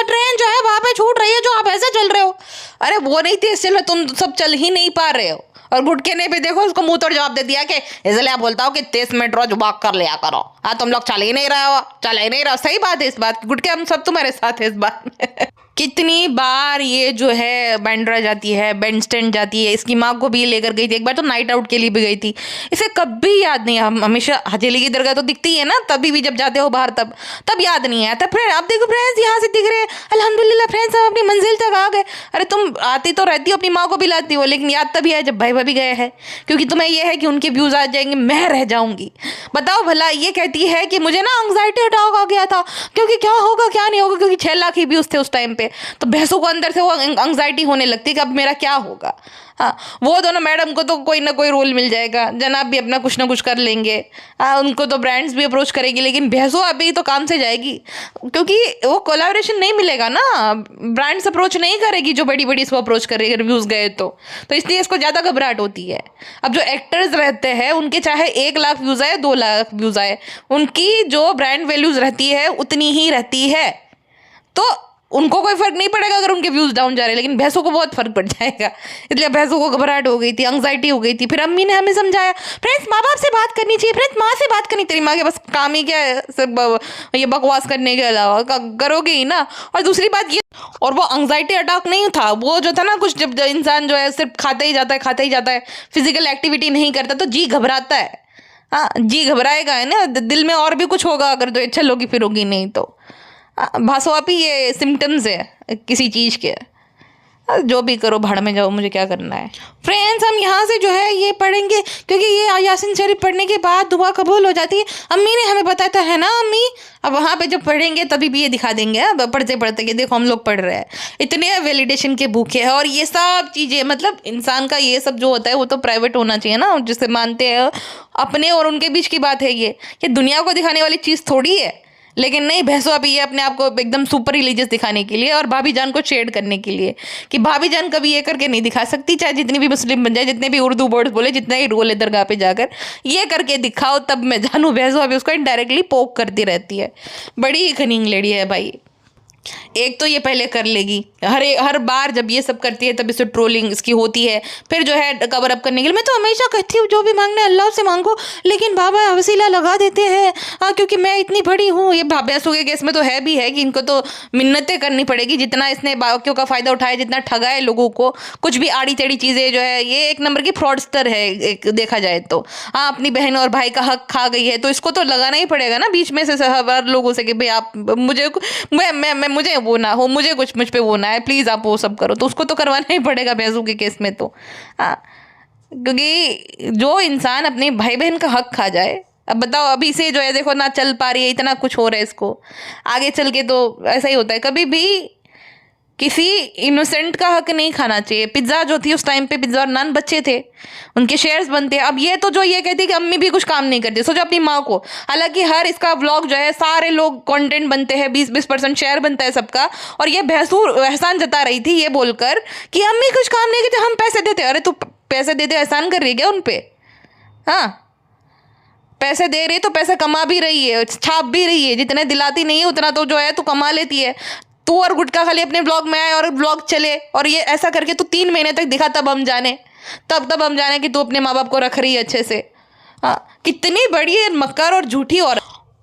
ट्रेन जो है वहाँ पे छूट रही है जो आप ऐसे चल रहे हो? अरे वो नहीं तेज चल रहा, तुम सब चल ही नहीं पा रहे हो। और गुटके ने भी देखो उसको मुंह तोड़ जवाब दे दिया कि इसलिए आप बोलता हो कि 30 मिनट रोज वॉक कर लिया करो। हाँ तुम लोग चल ही नहीं रहे हो, चल ही नहीं रहो। सही बात है इस बात की, गुटके हम सब तुम्हारे साथ है इस बात में। कितनी बार ये जो है बांद्रा जाती है, बैंड स्टैंड जाती है, इसकी माँ को भी लेकर गई थी, एक बार तो नाइट आउट के लिए भी गई थी। इसे कभी याद नहीं, हम हमेशा हथेली की दरगाह तो दिखती है ना, तभी भी जब जाते हो बाहर तब याद नहीं आया। तब फ्रेंड अब देखो फ्रेंड्स यहाँ से दिख रहे हैं, अल्हम्दुलिल्लाह फ्रेंड्स हम अपनी मंजिल तक आ गए। अरे तुम आती तो रहती हो, अपनी माँ को भी लाती हो, लेकिन याद तभी है जब भाई भाभी गए हैं, क्योंकि तुम्हें यह है कि उनके व्यूज़ आ जाएंगे, मैं रह जाऊंगी। बताओ भला, ये कहती है कि मुझे ना एंग्जाइटी अटैक आ गया था, क्योंकि क्या होगा क्या नहीं होगा, क्योंकि 6 लाख ही व्यूज़ थे उस टाइम पे, तो भैंसों को अंदर से वो एंग्जाइटी होने लगती कि अब मेरा क्या होगा। हाँ वो दोनों मैडम को तो कोई ना कोई रोल मिल जाएगा, जनाब भी अपना कुछ ना कुछ कर लेंगे, हाँ उनको तो ब्रांड्स भी अप्रोच करेंगी, लेकिन भैंसों अभी तो काम से जाएगी, क्योंकि वो कोलैबोरेशन नहीं मिलेगा ना, ब्रांड्स अप्रोच नहीं करेगी जो बड़ी बड़ी इसको अप्रोच करेगी रिव्यूज़ गए तो इसलिए इसको ज़्यादा घबराहट होती है। अब जो एक्टर्स रहते हैं उनके चाहे 1 लाख व्यूज़ आए 2 लाख व्यूज़ आए, उनकी जो ब्रांड वैल्यूज़ रहती है उतनी ही रहती है। तो उनको कोई फर्क नहीं पड़ेगा अगर उनके व्यूज डाउन जा रहे हैं, लेकिन भैंसों को बहुत फर्क पड़ जाएगा। इसलिए भैंसों को घबराहट हो गई थी, एंग्जाइटी हो गई थी। फिर अम्मी ने हमें समझाया, फ्रेंड्स माँ बाप से बात करनी चाहिए, फ्रेंड्स माँ से बात करनी, तेरी माँ के बस काम ही क्या है सब ये बकवास करने के अलावा, करोगे ही ना। और दूसरी बात ये, और वो एंग्जाइटी अटैक नहीं था, वो जो था ना कुछ, जब इंसान जो है सिर्फ खाता ही जाता है, खाता ही जाता है, फिजिकल एक्टिविटी नहीं करता तो जी घबराता है। हाँ, जी घबराएगा है ना, दिल में और भी कुछ होगा अगर तो चलोगी फिरोगी नहीं तो। भासोआपी ये सिम्टम्स है किसी चीज़ के। जो भी करो भाड़ में जाओ, मुझे क्या करना है। फ्रेंड्स हम यहाँ से जो है ये पढ़ेंगे, क्योंकि ये यासीन शरीफ पढ़ने के बाद दुआ कबूल हो जाती है। अम्मी ने हमें बताया था, है ना अम्मी? अब वहाँ पे जब पढ़ेंगे तभी भी ये दिखा देंगे, अब पढ़ते पढ़ते कि देखो हम लोग पढ़ रहे हैं। इतने वैलिडेशन के भूखे हैं और ये सब चीज़ें, मतलब इंसान का ये सब जो होता है वो तो प्राइवेट होना चाहिए ना, जिसे मानते हैं। अपने और उनके बीच की बात है ये दुनिया को दिखाने वाली चीज़ थोड़ी है। लेकिन नहीं, भैंसों अभी ये अपने आप को एकदम सुपर रिलीजियस दिखाने के लिए और भाभी जान को शेड करने के लिए, कि भाभी जान कभी ये करके नहीं दिखा सकती, चाहे जितनी भी मुस्लिम बन जाए, जितने भी उर्दू वर्ड्स बोले, जितना ही रोले दरगाह पे जाकर, ये करके दिखाओ तब मैं जानूँ। भैंसों अभी उसको इनडायरेक्टली पोक करती रहती है। बड़ी ही खनींग लेडी है भाई। एक तो ये पहले कर लेगी, हर बार जब ये सब करती है तब इससे ट्रोलिंग इसकी होती है। फिर जो है कवर अप करने के लिए, मैं तो हमेशा कहती हूँ जो भी मांगना है अल्लाह से मांगो, लेकिन बाबा वसीला लगा देते हैं क्योंकि मैं इतनी बड़ी हूँ। ये भैंसों के केस में तो है भी है कि इनको तो मिन्नतें करनी पड़ेगी, जितना इसने बाकियों का फ़ायदा उठाया, जितना ठगा है लोगों को, कुछ भी आड़ी टेढ़ी चीज़ें जो है, ये एक नंबर की फ्रॉडस्टर है एक देखा जाए तो। हाँ, अपनी बहन और भाई का हक खा गई है तो इसको तो लगाना ही पड़ेगा ना बीच में से हर लोगों से कि भाई आप मुझे वो ना हो, मुझे कुछ मुझ पे वो ना है, प्लीज़ आप वो सब करो, तो उसको तो करवाना ही पड़ेगा भैंसों के केस में तो। हाँ, क्योंकि जो इंसान अपने भाई बहन का हक खा जाए, अब बताओ अभी से जो है देखो ना चल पा रही है, इतना कुछ हो रहा है इसको, आगे चल के तो ऐसा ही होता है। कभी भी किसी इनोसेंट का हक नहीं खाना चाहिए। पिज्ज़ा जो थी उस टाइम पे, पिज्ज़ा और नान बच्चे थे, उनके शेयर्स बनते हैं। अब ये तो जो ये कहती है कि अम्मी भी कुछ काम नहीं करती, सोचो अपनी माँ को। हालांकि हर इसका व्लॉग जो है सारे लोग कंटेंट बनते हैं, 20% शेयर बनता है सबका। और ये भैंसुर एहसान जता रही थी ये बोलकर कि अम्मी कुछ काम नहीं करती, हम पैसे देते। अरे तू पैसे देते एहसान कर रही है क्या उन पे? हाँ, पैसे दे रही है तो पैसा कमा भी रही है, छाप भी रही है। जितने दिलाती नहीं है उतना तो जो है तू कमा लेती है। तू और गुटका खाली अपने ब्लॉग में आए और ब्लॉग चले, और ये ऐसा करके तू 3 महीने तक दिखा, तब हम जाने कि तू अपने माँ बाप को रख रही है अच्छे से। हाँ, कितनी बड़ी मक्कार और झूठी।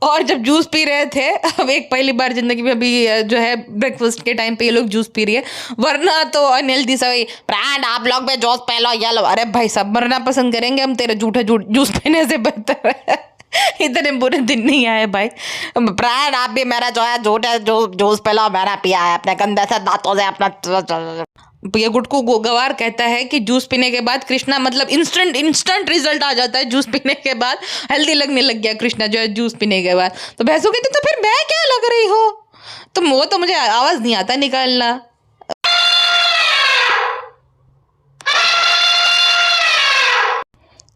और जब जूस पी रहे थे, अब एक पहली बार जिंदगी में अभी जो है ब्रेकफास्ट के टाइम पे ये लोग जूस पी रही है, वरना तो अनहेल्दी सा वही ब्रांड आप लोग में जूस पी लो ये लो। अरे भाई साहब, मरना पसंद करेंगे हम तेरे झूठे जूस पीने से बेहतर है। इतने बुरे दिन नहीं आए भाई। ब्रांड आप भी मेरा जो है झूठे जूस पी लो, मैंने पिया है अपने गंदे से दांतों से अपना। ये गुटकू गवार कहता है कि जूस पीने के बाद कृष्णा, मतलब इंस्टेंट रिजल्ट आ जाता है जूस पीने के बाद, हेल्दी लगने लग गया कृष्णा जो है जूस पीने के बाद। तो भैंसों कहती तो फिर मैं क्या लग रही हो? तो वो तो मुझे आवाज नहीं आता निकालना।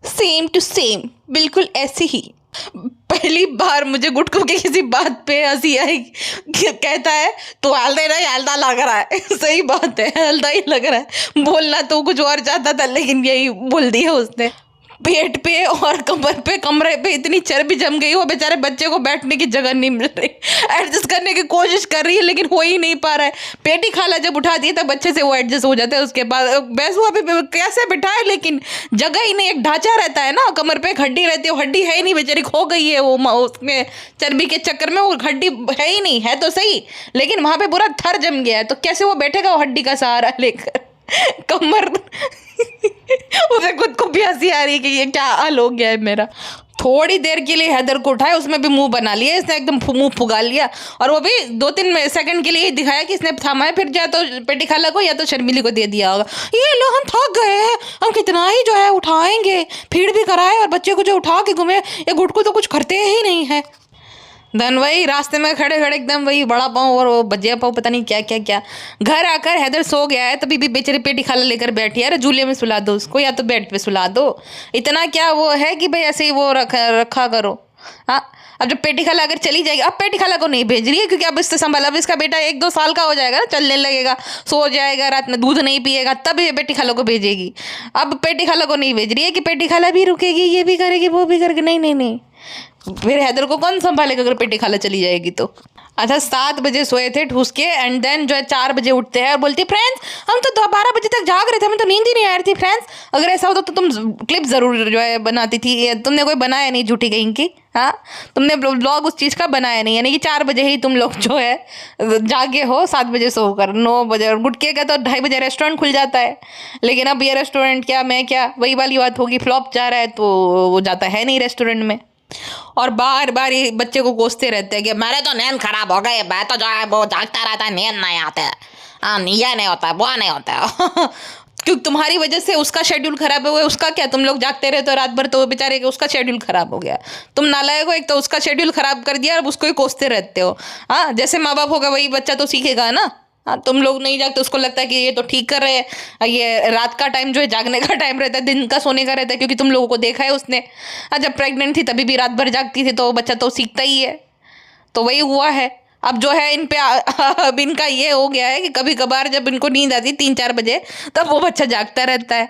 सेम टू सेम, बिल्कुल ऐसे ही। पहली बार मुझे गुटकू की किसी बात पे हंसी आई, कहता है तो हल्दा नहीं हल्दा लग रहा है। सही बात है, हल्दा ही लग रहा है। बोलना तो कुछ और चाहता था लेकिन यही बोल दिया उसने। पेट पे और कमरे पे इतनी चर्बी जम गई, वो बेचारे बच्चे को बैठने की जगह नहीं मिल रही। एडजस्ट करने की कोशिश कर रही है लेकिन हो ही नहीं पा रहा है। पेटी खाला जब उठाती है तब बच्चे से वो एडजस्ट हो जाता है। उसके बाद भैंसुआ पे कैसे बिठाए, लेकिन जगह ही नहीं। एक ढांचा रहता है ना, कमर पे एक हड्डी रहती है, वो हड्डी है ही नहीं, बेचारी खो गई है वो उसमें चर्बी के चक्कर में। वो हड्डी है ही नहीं, है तो सही लेकिन वहाँ पे पूरा थर जम गया है। तो कैसे वो बैठेगा वो हड्डी का सहारा लेकर? कमर उसे खुद को भी हंसी आ रही है कि ये क्या हाल हो गया है मेरा। थोड़ी देर के लिए हैदर को उठाया, उसमें भी मुंह बना लिया इसने, एकदम मुंह फुगा लिया। और वो भी 2-3 सेकंड के लिए ही दिखाया कि इसने थामा है, फिर या तो पेटी खाला को या तो शर्मिली को दे दिया होगा। ये लो हम थक गए हैं, हम कितना ही जो है उठाएंगे, फीड भी कराए और बच्चे को जो उठा के घूमे। ये गुटकू तो कुछ करते ही नहीं है। धन वही रास्ते में खड़े खड़े एकदम वही बड़ा पाँव और वो भजिया पाँव, पता नहीं क्या क्या क्या। घर आकर हैदर सो गया है, तभी भी बेचारी पेटी खाला लेकर बैठी है। अरे झूले में सुला दो उसको या तो बेड पे सुला दो। इतना क्या वो है कि भाई ऐसे ही वो रखा करो। हाँ, अब जब पेटी खाला अगर चली जाएगी, अब पेटी खाला को नहीं भेज रही है क्योंकि अब इससे संभाल, अब इसका बेटा 1-2 साल का हो जाएगा ना, चलने लगेगा, सो जाएगा, रात में दूध नहीं पिएगा, तब ये पेटी खाला को भेजेगी। अब पेटी खाला को नहीं भेज रही है कि पेटी खाला भी रुकेगी, ये भी करेगी, वो भी करेगी। नहीं नहीं नहीं, फिर हैदर को कौन संभालेगा अगर पेटी खाला चली जाएगी तो। अच्छा 7 बजे सोए थे ठूस के, एंड देन जो है 4 बजे उठते हैं और बोलती है फ्रेंड्स हम तो 12 बजे तक जाग रहे थे, हमें तो नींद ही नहीं आ रही थी। फ्रेंड्स अगर ऐसा होता तो तुम क्लिप जरूर जो है बनाती थी, तुमने कोई बनाया नहीं झूठी कहीं की। हाँ तुमने ब्लॉग उस चीज़ का बनाया नहीं, यानी कि 4 बजे ही तुम लोग जो है जागे हो, 7 बजे सोकर 9 बजे। और गुटके का तो 2:30 बजे रेस्टोरेंट खुल जाता है, लेकिन अब ये रेस्टोरेंट क्या मैं क्या वही वाली बात होगी, फ्लॉप जा रहा है तो वो जाता है नहीं रेस्टोरेंट में। और बार बार ये बच्चे को कोसते रहते हैं कि मेरे तो नींद खराब हो गई, मैं तो जो है वो जागता रहता है, नींद नहीं आते, ये नहीं होता वो नहीं होता क्योंकि तुम्हारी वजह से उसका शेड्यूल खराब है। वो उसका क्या, तुम लोग जागते रहते हो रात भर तो वो बेचारे उसका शेड्यूल खराब हो गया। तुम नालायक हो, एक तो उसका शेड्यूल खराब कर दिया और उसको ही कोसते रहते हो। हाँ जैसे माँ बाप होगा वही बच्चा तो सीखेगा ना। हाँ तुम लोग नहीं जागते, उसको लगता है कि ये तो ठीक कर रहे हैं, ये रात का टाइम जो है जागने का टाइम रहता है, दिन का सोने का रहता है, क्योंकि तुम लोगों को देखा है उसने। जब प्रेग्नेंट थी तभी भी रात भर जागती थी, तो बच्चा तो सीखता ही है। तो वही हुआ है। अब जो है इन पे अब इनका ये हो गया है कि कभी कभार जब इनको नींद आती 3-4 बजे तब वो बच्चा जागता रहता है।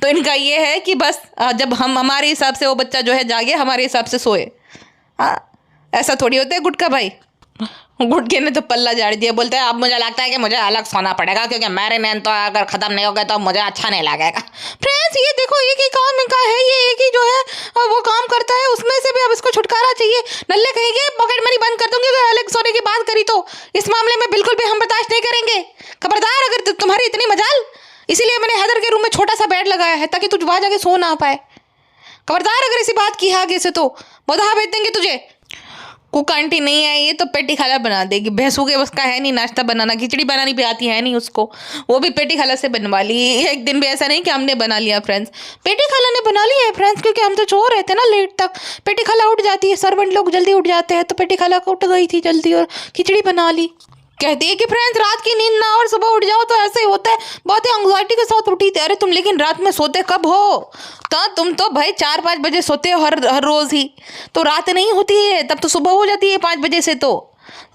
तो इनका ये है कि बस जब हम हमारे हिसाब से वो बच्चा जो है जागे, हमारे हिसाब से सोए। हाँ ऐसा थोड़ी होता है गुटका भाई। गुटके ने तो पल्ला झाड़ दिया, बोलते हैं अब मुझे लगता है कि मुझे अलग सोना पड़ेगा, क्योंकि मेरे नींद तो अगर ख़त्म नहीं हो गए तो मुझे अच्छा नहीं लगेगा। फ्रेंड्स ये देखो एक ही काम इनका है, ये एक ही जो है वो काम करता है, उसमें से भी अब इसको छुटकारा चाहिए। नल्ले कहेंगे पॉकेट मनी बंद कर दूंगी अगर अलग सोने की बात करी तो। इस मामले में बिल्कुल भी हम बर्दाश्त नहीं करेंगे। खबरदार अगर तुम्हारी इतनी मजाल, इसीलिए मैंने हैदर के रूम में छोटा सा बेड लगाया है ताकि तुझ वहाँ जाके सो ना पाए। खबरदार अगर इसी बात की आगे से तो बधा भेज देंगे तुझे। कुक आंटी नहीं आई है तो पेटी खाला बना देगी। भैंसू के बस का है नहीं नाश्ता बनाना, खिचड़ी बनानी भी आती है नहीं उसको, वो भी पेटी खाला से बनवा ली। एक दिन भी ऐसा नहीं कि हमने बना लिया फ्रेंड्स, पेटी खाला ने बना लिया है फ्रेंड्स, क्योंकि हम तो सो रहे थे ना लेट तक। पेटी खाला उठ जाती है, सर्वेंट लोग जल्दी उठ जाते हैं, तो पेटी खाला को उठ गई थी जल्दी और खिचड़ी बना ली। कहती है कि फ्रेंड्स रात की नींद ना और सुबह उठ जाओ तो ऐसे ही होता है, बहुत ही एंग्जाइटी के साथ उठी थी। अरे तुम लेकिन रात में सोते कब हो? तो तुम तो भाई 4-5 बजे सोते हो हर रोज ही, तो रात नहीं होती है, तब तो सुबह हो जाती है 5 बजे से। तो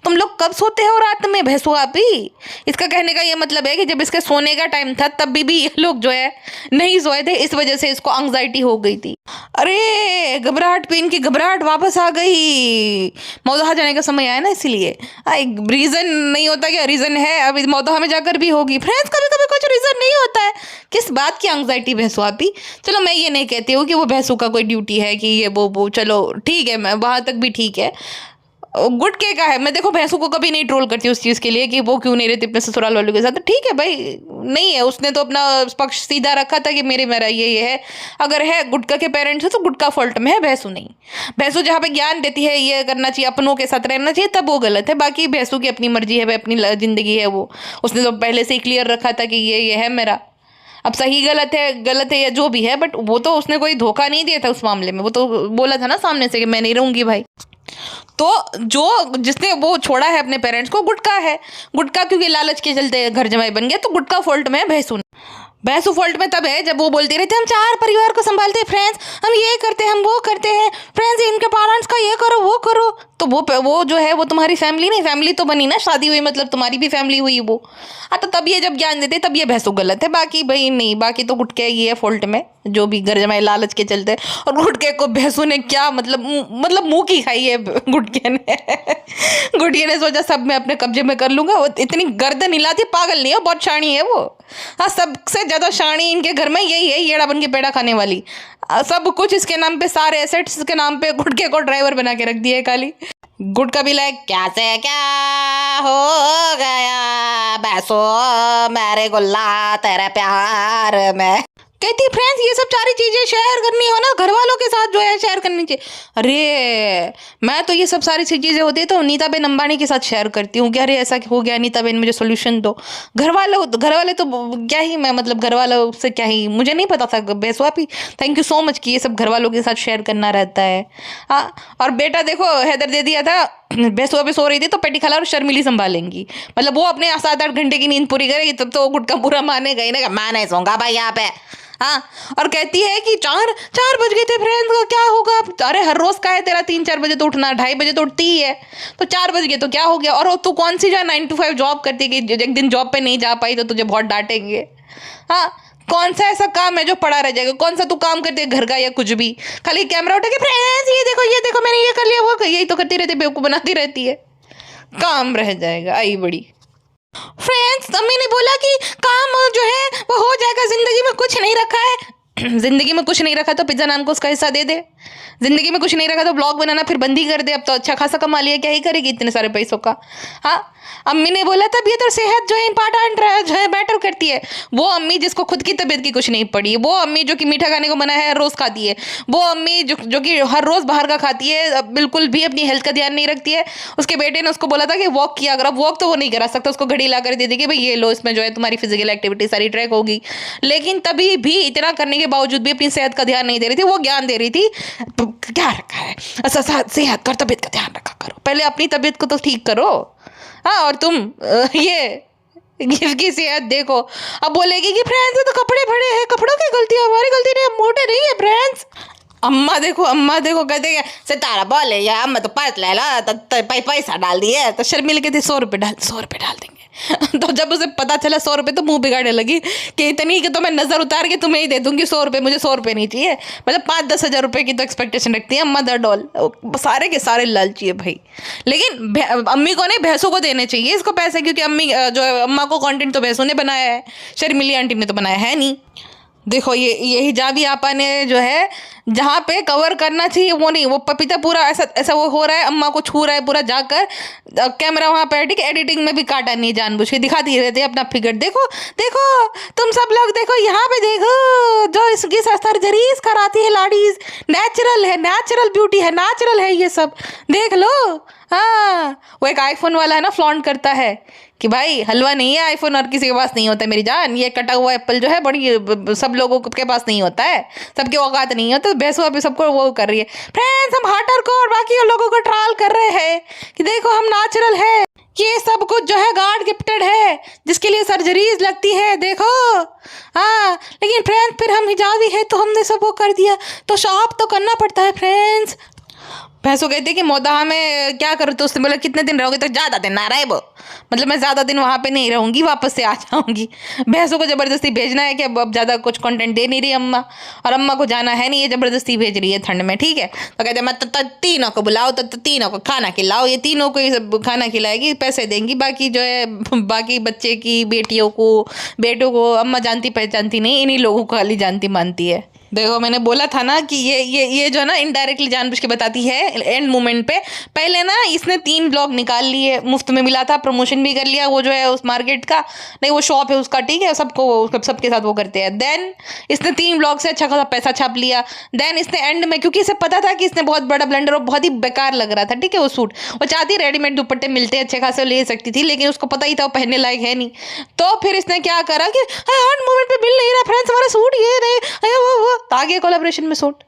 तुम लोग कब सोते हो रात में भैंसुआ भी? इसका कहने का ये मतलब है कि जब इसके सोने का टाइम था तब भी ये लोग जो है नहीं सोए थे, इस वजह से इसको एंग्जाइटी हो गई थी। अरे घबराहट पे इनकी घबराहट वापस आ गई। मौदहा जाने का समय आया ना, इसीलिए एक रीज़न नहीं होता, क्या रीज़न है अब मौदहा में जाकर भी होगी। फ्रेंड्स कभी कभी कुछ रीज़न नहीं होता है। किस बात की एंग्जाइटी भैंसुआ भी? चलो मैं ये नहीं कहती हूँ कि वो भैंसू का कोई ड्यूटी है कि ये वो चलो ठीक है, मैं वहाँ तक भी ठीक है। गुटके का है, मैं देखो भैंसों को कभी नहीं ट्रोल करती उस चीज़ के लिए कि वो क्यों नहीं रहती अपने ससुराल वालों के साथ। तो ठीक है भाई, नहीं है, उसने तो अपना पक्ष सीधा रखा था कि मेरा ये है। अगर है गुटका के पेरेंट्स है तो गुटका फॉल्ट में है, भैंसू नहीं। भैंसू जहाँ पे ज्ञान देती है ये करना चाहिए, अपनों के साथ रहना चाहिए, तब वो गलत है। बाकी भैंसू की अपनी मर्जी है, वह अपनी ज़िंदगी है, वो उसने तो पहले से ही क्लियर रखा था कि ये है मेरा। अब सही गलत है या जो भी है, बट वो तो उसने कोई धोखा नहीं दिया था उस मामले में। वो तो बोला था ना सामने से कि मैं नहीं रहूँगी भाई। तो जो जिसने वो छोड़ा है अपने पेरेंट्स को, गुटका है। गुटका क्योंकि लालच के चलते घर जमाई बन गया, तो गुटका फॉल्ट में है भैंसू। भैंसू फॉल्ट में तब है जब वो बोलती रहती है हम 4 परिवार को संभालते हैं फ्रेंड्स, हम ये करते हैं हम वो करते हैं फ्रेंड्स, इनके पेरेंट्स का ये करो वो करो। तो वो जो है वो तुम्हारी फैमिली नहीं, फैमिली तो बनी ना, शादी हुई मतलब तुम्हारी भी फैमिली हुई वो। हाँ तो तब ये जब ज्ञान देते तब ये भैंसू गलत है, बाकी भाई नहीं। बाकी तो गुटके ये है फॉल्ट में, जो भी घर जमाए लालच के चलते। और गुटके को भैंसू ने क्या मतलब मुंह की खाई है गुटके ने। गुटके ने सोचा सब मैं अपने कब्जे में कर लूंगा। वो इतनी गर्दन हिलाती, पागल नहीं है, बहुत शानी है वो। हाँ सबसे ज़्यादा शानी इनके घर में यही है, येड़ा बन के पेड़ा खाने वाली। सब कुछ इसके नाम पे, सारे एसेट्स इसके नाम पे, गुटके को ड्राइवर बना के रख दिया है खाली। गुटका भी लाइक क्या से क्या हो गया भैंसो मेरे गुल्ला तेरे प्यार में। कहती फ्रेंड्स ये सब सारी चीज़ें शेयर करनी हो ना घर वालों के साथ जो है शेयर करनी चाहिए। अरे मैं तो ये सब सारी चीज़ें होती है तो नीताबेन अंबानी के साथ शेयर करती हूँ कि अरे ऐसा हो गया नीताबेन मुझे सोल्यूशन दो। घर वाले तो क्या ही, मैं मतलब घर वालों से क्या ही, मुझे नहीं पता था। भैंसुआ भी थैंक यू सो मच कि ये सब घर वालों के साथ शेयर करना रहता है। हाँ और बेटा देखो हैदर दे दिया था, भैंसुआ पे सो रही थी तो पेटी खाला और शर्मिली संभालेंगी, मतलब वो अपने 7-8 घंटे की नींद पूरी करेगी, तब तो वो गुटका पूरा मानेगा ही ना, मैं नहीं सोऊंगा भाई यहाँ पे। हाँ और कहती है कि 4 बज गए थे फ्रेंड्स का क्या होगा। अरे हर रोज का है तेरा 3-4 बजे तो उठना, 2:30 बजे तो उठती ही है, तो 4 बज गए तो क्या हो गया। और तू कौन सी जो 9 to 5 जॉब करती है कि एक दिन जॉब पे नहीं जा पाई तो तुझे बहुत डांटेंगे। हाँ कौन सा ऐसा काम है जो पड़ा रह जाएगा? कौन सा तू काम करती है घर का या कुछ भी? खाली कैमरा उठा के फ्रेंड्स ये देखो मैंने ये कर लिया वो यही तो करती रहती है, बेवकूफ बनाती रहती है। काम रह जाएगा आई बड़ी। फ्रेंड्स अम्मी ने बोला कि काम जो है वो हो जाएगा, जिंदगी में कुछ नहीं रखा है। जिंदगी में कुछ नहीं रखा तो पिज्जा नाम को उसका हिस्सा दे दे। जिंदगी में कुछ नहीं रखा तो ब्लॉग बनाना फिर बंद ही कर दे। अब तो अच्छा खासा कमा लिया, क्या ही करेगी इतने सारे पैसों का? हाँ, अम्मी ने बोला तबीयत और सेहत जो है इंपॉर्टेंट जो है मैटर करती है। वो अम्मी जिसको खुद की तबीयत की कुछ नहीं पड़ी, वो अम्मी जो कि मीठा खाने को मना है रोज खाती है, वो अम्मी जो कि हर रोज बाहर का खाती है, बिल्कुल भी अपनी हेल्थ का ध्यान नहीं रखती है। उसके बेटे ने उसको बोला था कि वॉक किया अगर, अब वॉक तो वो नहीं करा सकता, उसको घड़ी ला कर दे दी कि भाई ये लो, इसमें जो है तुम्हारी फिजिकल एक्टिविटी सारी ट्रैक होगी। लेकिन तभी भी इतना करने के बावजूद भी अपनी सेहत का ध्यान नहीं दे रही थी, वो ज्ञान दे रही थी क्या रखा है सेहत का, तबीयत का ध्यान रखा करो, पहले अपनी तबीयत को तो ठीक करो। हाँ, और तुम ये गिफ्ट की सेहत देखो। अब बोलेगी कि फ्रेंड्स तो कपड़े भरे हैं, कपड़ों की गलती है, हमारी गलती नहीं, हम मोटे नहीं है फ्रेंड्स। अम्मा देखो कहते हैं सितारा बोले या अम्मा तो पर्स ले ला तो पैसा डाल दिए, तो शर्मिल कहती 100 रुपये डाल देंगे। तो जब उसे पता चला 100 रुपये तो मुंह बिगाड़ने लगी कि इतनी कि तो मैं नजर उतार के तुम्हें ही दे दूंगी 100 रुपये, मुझे 100 रुपये नहीं चाहिए। मतलब 5-10 हज़ार रुपये की तो एक्सपेक्टेशन रखती है मदर डॉल, सारे के सारे लालची है भाई। लेकिन अम्मी को नहीं, भैंसों को देने चाहिए इसको पैसे, क्योंकि अम्मी जो है अम्मा को कंटेंट तो भैंसों ने बनाया है, शर्मिली आंटी ने तो बनाया है नहीं। देखो ये हिजाबी आपा ने जो है जहाँ पे कवर करना चाहिए वो नहीं, वो पपीता पूरा ऐसा वो हो रहा है, अम्मा को छू रहा है पूरा जाकर, कैमरा वहाँ पे ठीक एडिटिंग में भी काटा नहीं, जानबूझ के दिखाती रहते अपना फिगर। देखो तुम सब लोग देखो, यहाँ पे देखो जो इसकी सर्जरीज कराती है लाडीज, नेचुरल है, नेचुरल ब्यूटी है, नेचुरल है ये सब, देख लो। हाँ, वो एक आईफोन वाला है ना, फ्लॉन्ट करता है कि भाई हलवा नहीं है आईफोन और किसी के पास नहीं होता मेरी जान, ये कटा हुआ एप्पल जो है बड़ी सब लोगों के पास नहीं होता है, सबके औकात नहीं होता। भैंसुआ भी सबको वो कर रही है। फ्रेंड्स हम हार्टर को और बाकी लोगों को ट्रायल कर रहे हैं कि देखो हम नेचुरल है, ये सब कुछ जो है गॉड गिफ्टेड है, जिसके लिए सर्जरीज लगती है देखो। हाँ, लेकिन फ्रेंड्स फिर हम हिजाबी है तो हमने सब वो कर दिया, तो शॉप तो करना पड़ता है फ्रेंड्स। भैंसों कहती है कि मोदाहा में क्या करो, तो उसने बोला कितने दिन रहोगे, तो ज़्यादा दिन ना रहे वो, मतलब मैं ज़्यादा दिन वहाँ पे नहीं रहूँगी, वापस से आ जाऊँगी। भैंसों को ज़बरदस्ती भेजना है कि अब ज़्यादा कुछ कंटेंट दे नहीं रही अम्मा, और अम्मा को जाना है नहीं, ये ज़बरदस्ती भेज रही है ठंड में, ठीक है। तो कहते हैं मत तीनों को बुलाओ, तो तीनों को खाना खिलाओ, ये तीनों को ही सब खाना खिलाएगी, पैसे देंगी, बाकी जो है बाकी बच्चे की बेटियों को बेटों को अम्मा जानती पहचानती नहीं, इन्हीं लोगों को खाली जानती मानती है। देखो मैंने बोला था ना कि ये जो है ना इनडायरेक्टली जानबूझ के बताती है एंड मोमेंट पे। पहले ना इसने 3 ब्लॉग निकाल लिए, मुफ्त में मिला था, प्रमोशन भी कर लिया, वो जो है उस मार्केट का नहीं वो शॉप है उसका, ठीक है, सबको सबके साथ वो करते हैं। देन इसने 3 ब्लॉग से अच्छा खासा पैसा छाप लिया। देन इसने एंड में, क्योंकि इसे पता था कि इसने बहुत बड़ा ब्लंडर और बहुत ही बेकार लग रहा था, ठीक है, वो सूट, वो चाहती रेडीमेड दुपट्टे मिलते अच्छे खासे ले सकती थी, लेकिन उसको पता ही था वो पहनने लायक है नहीं। तो फिर इसने क्या करा कि एंड मोमेंट पे मिल नहीं रहा फ्रेंड्स हमारा सूट, ये नहीं वो आगे कोलैबोरेशन में सूट।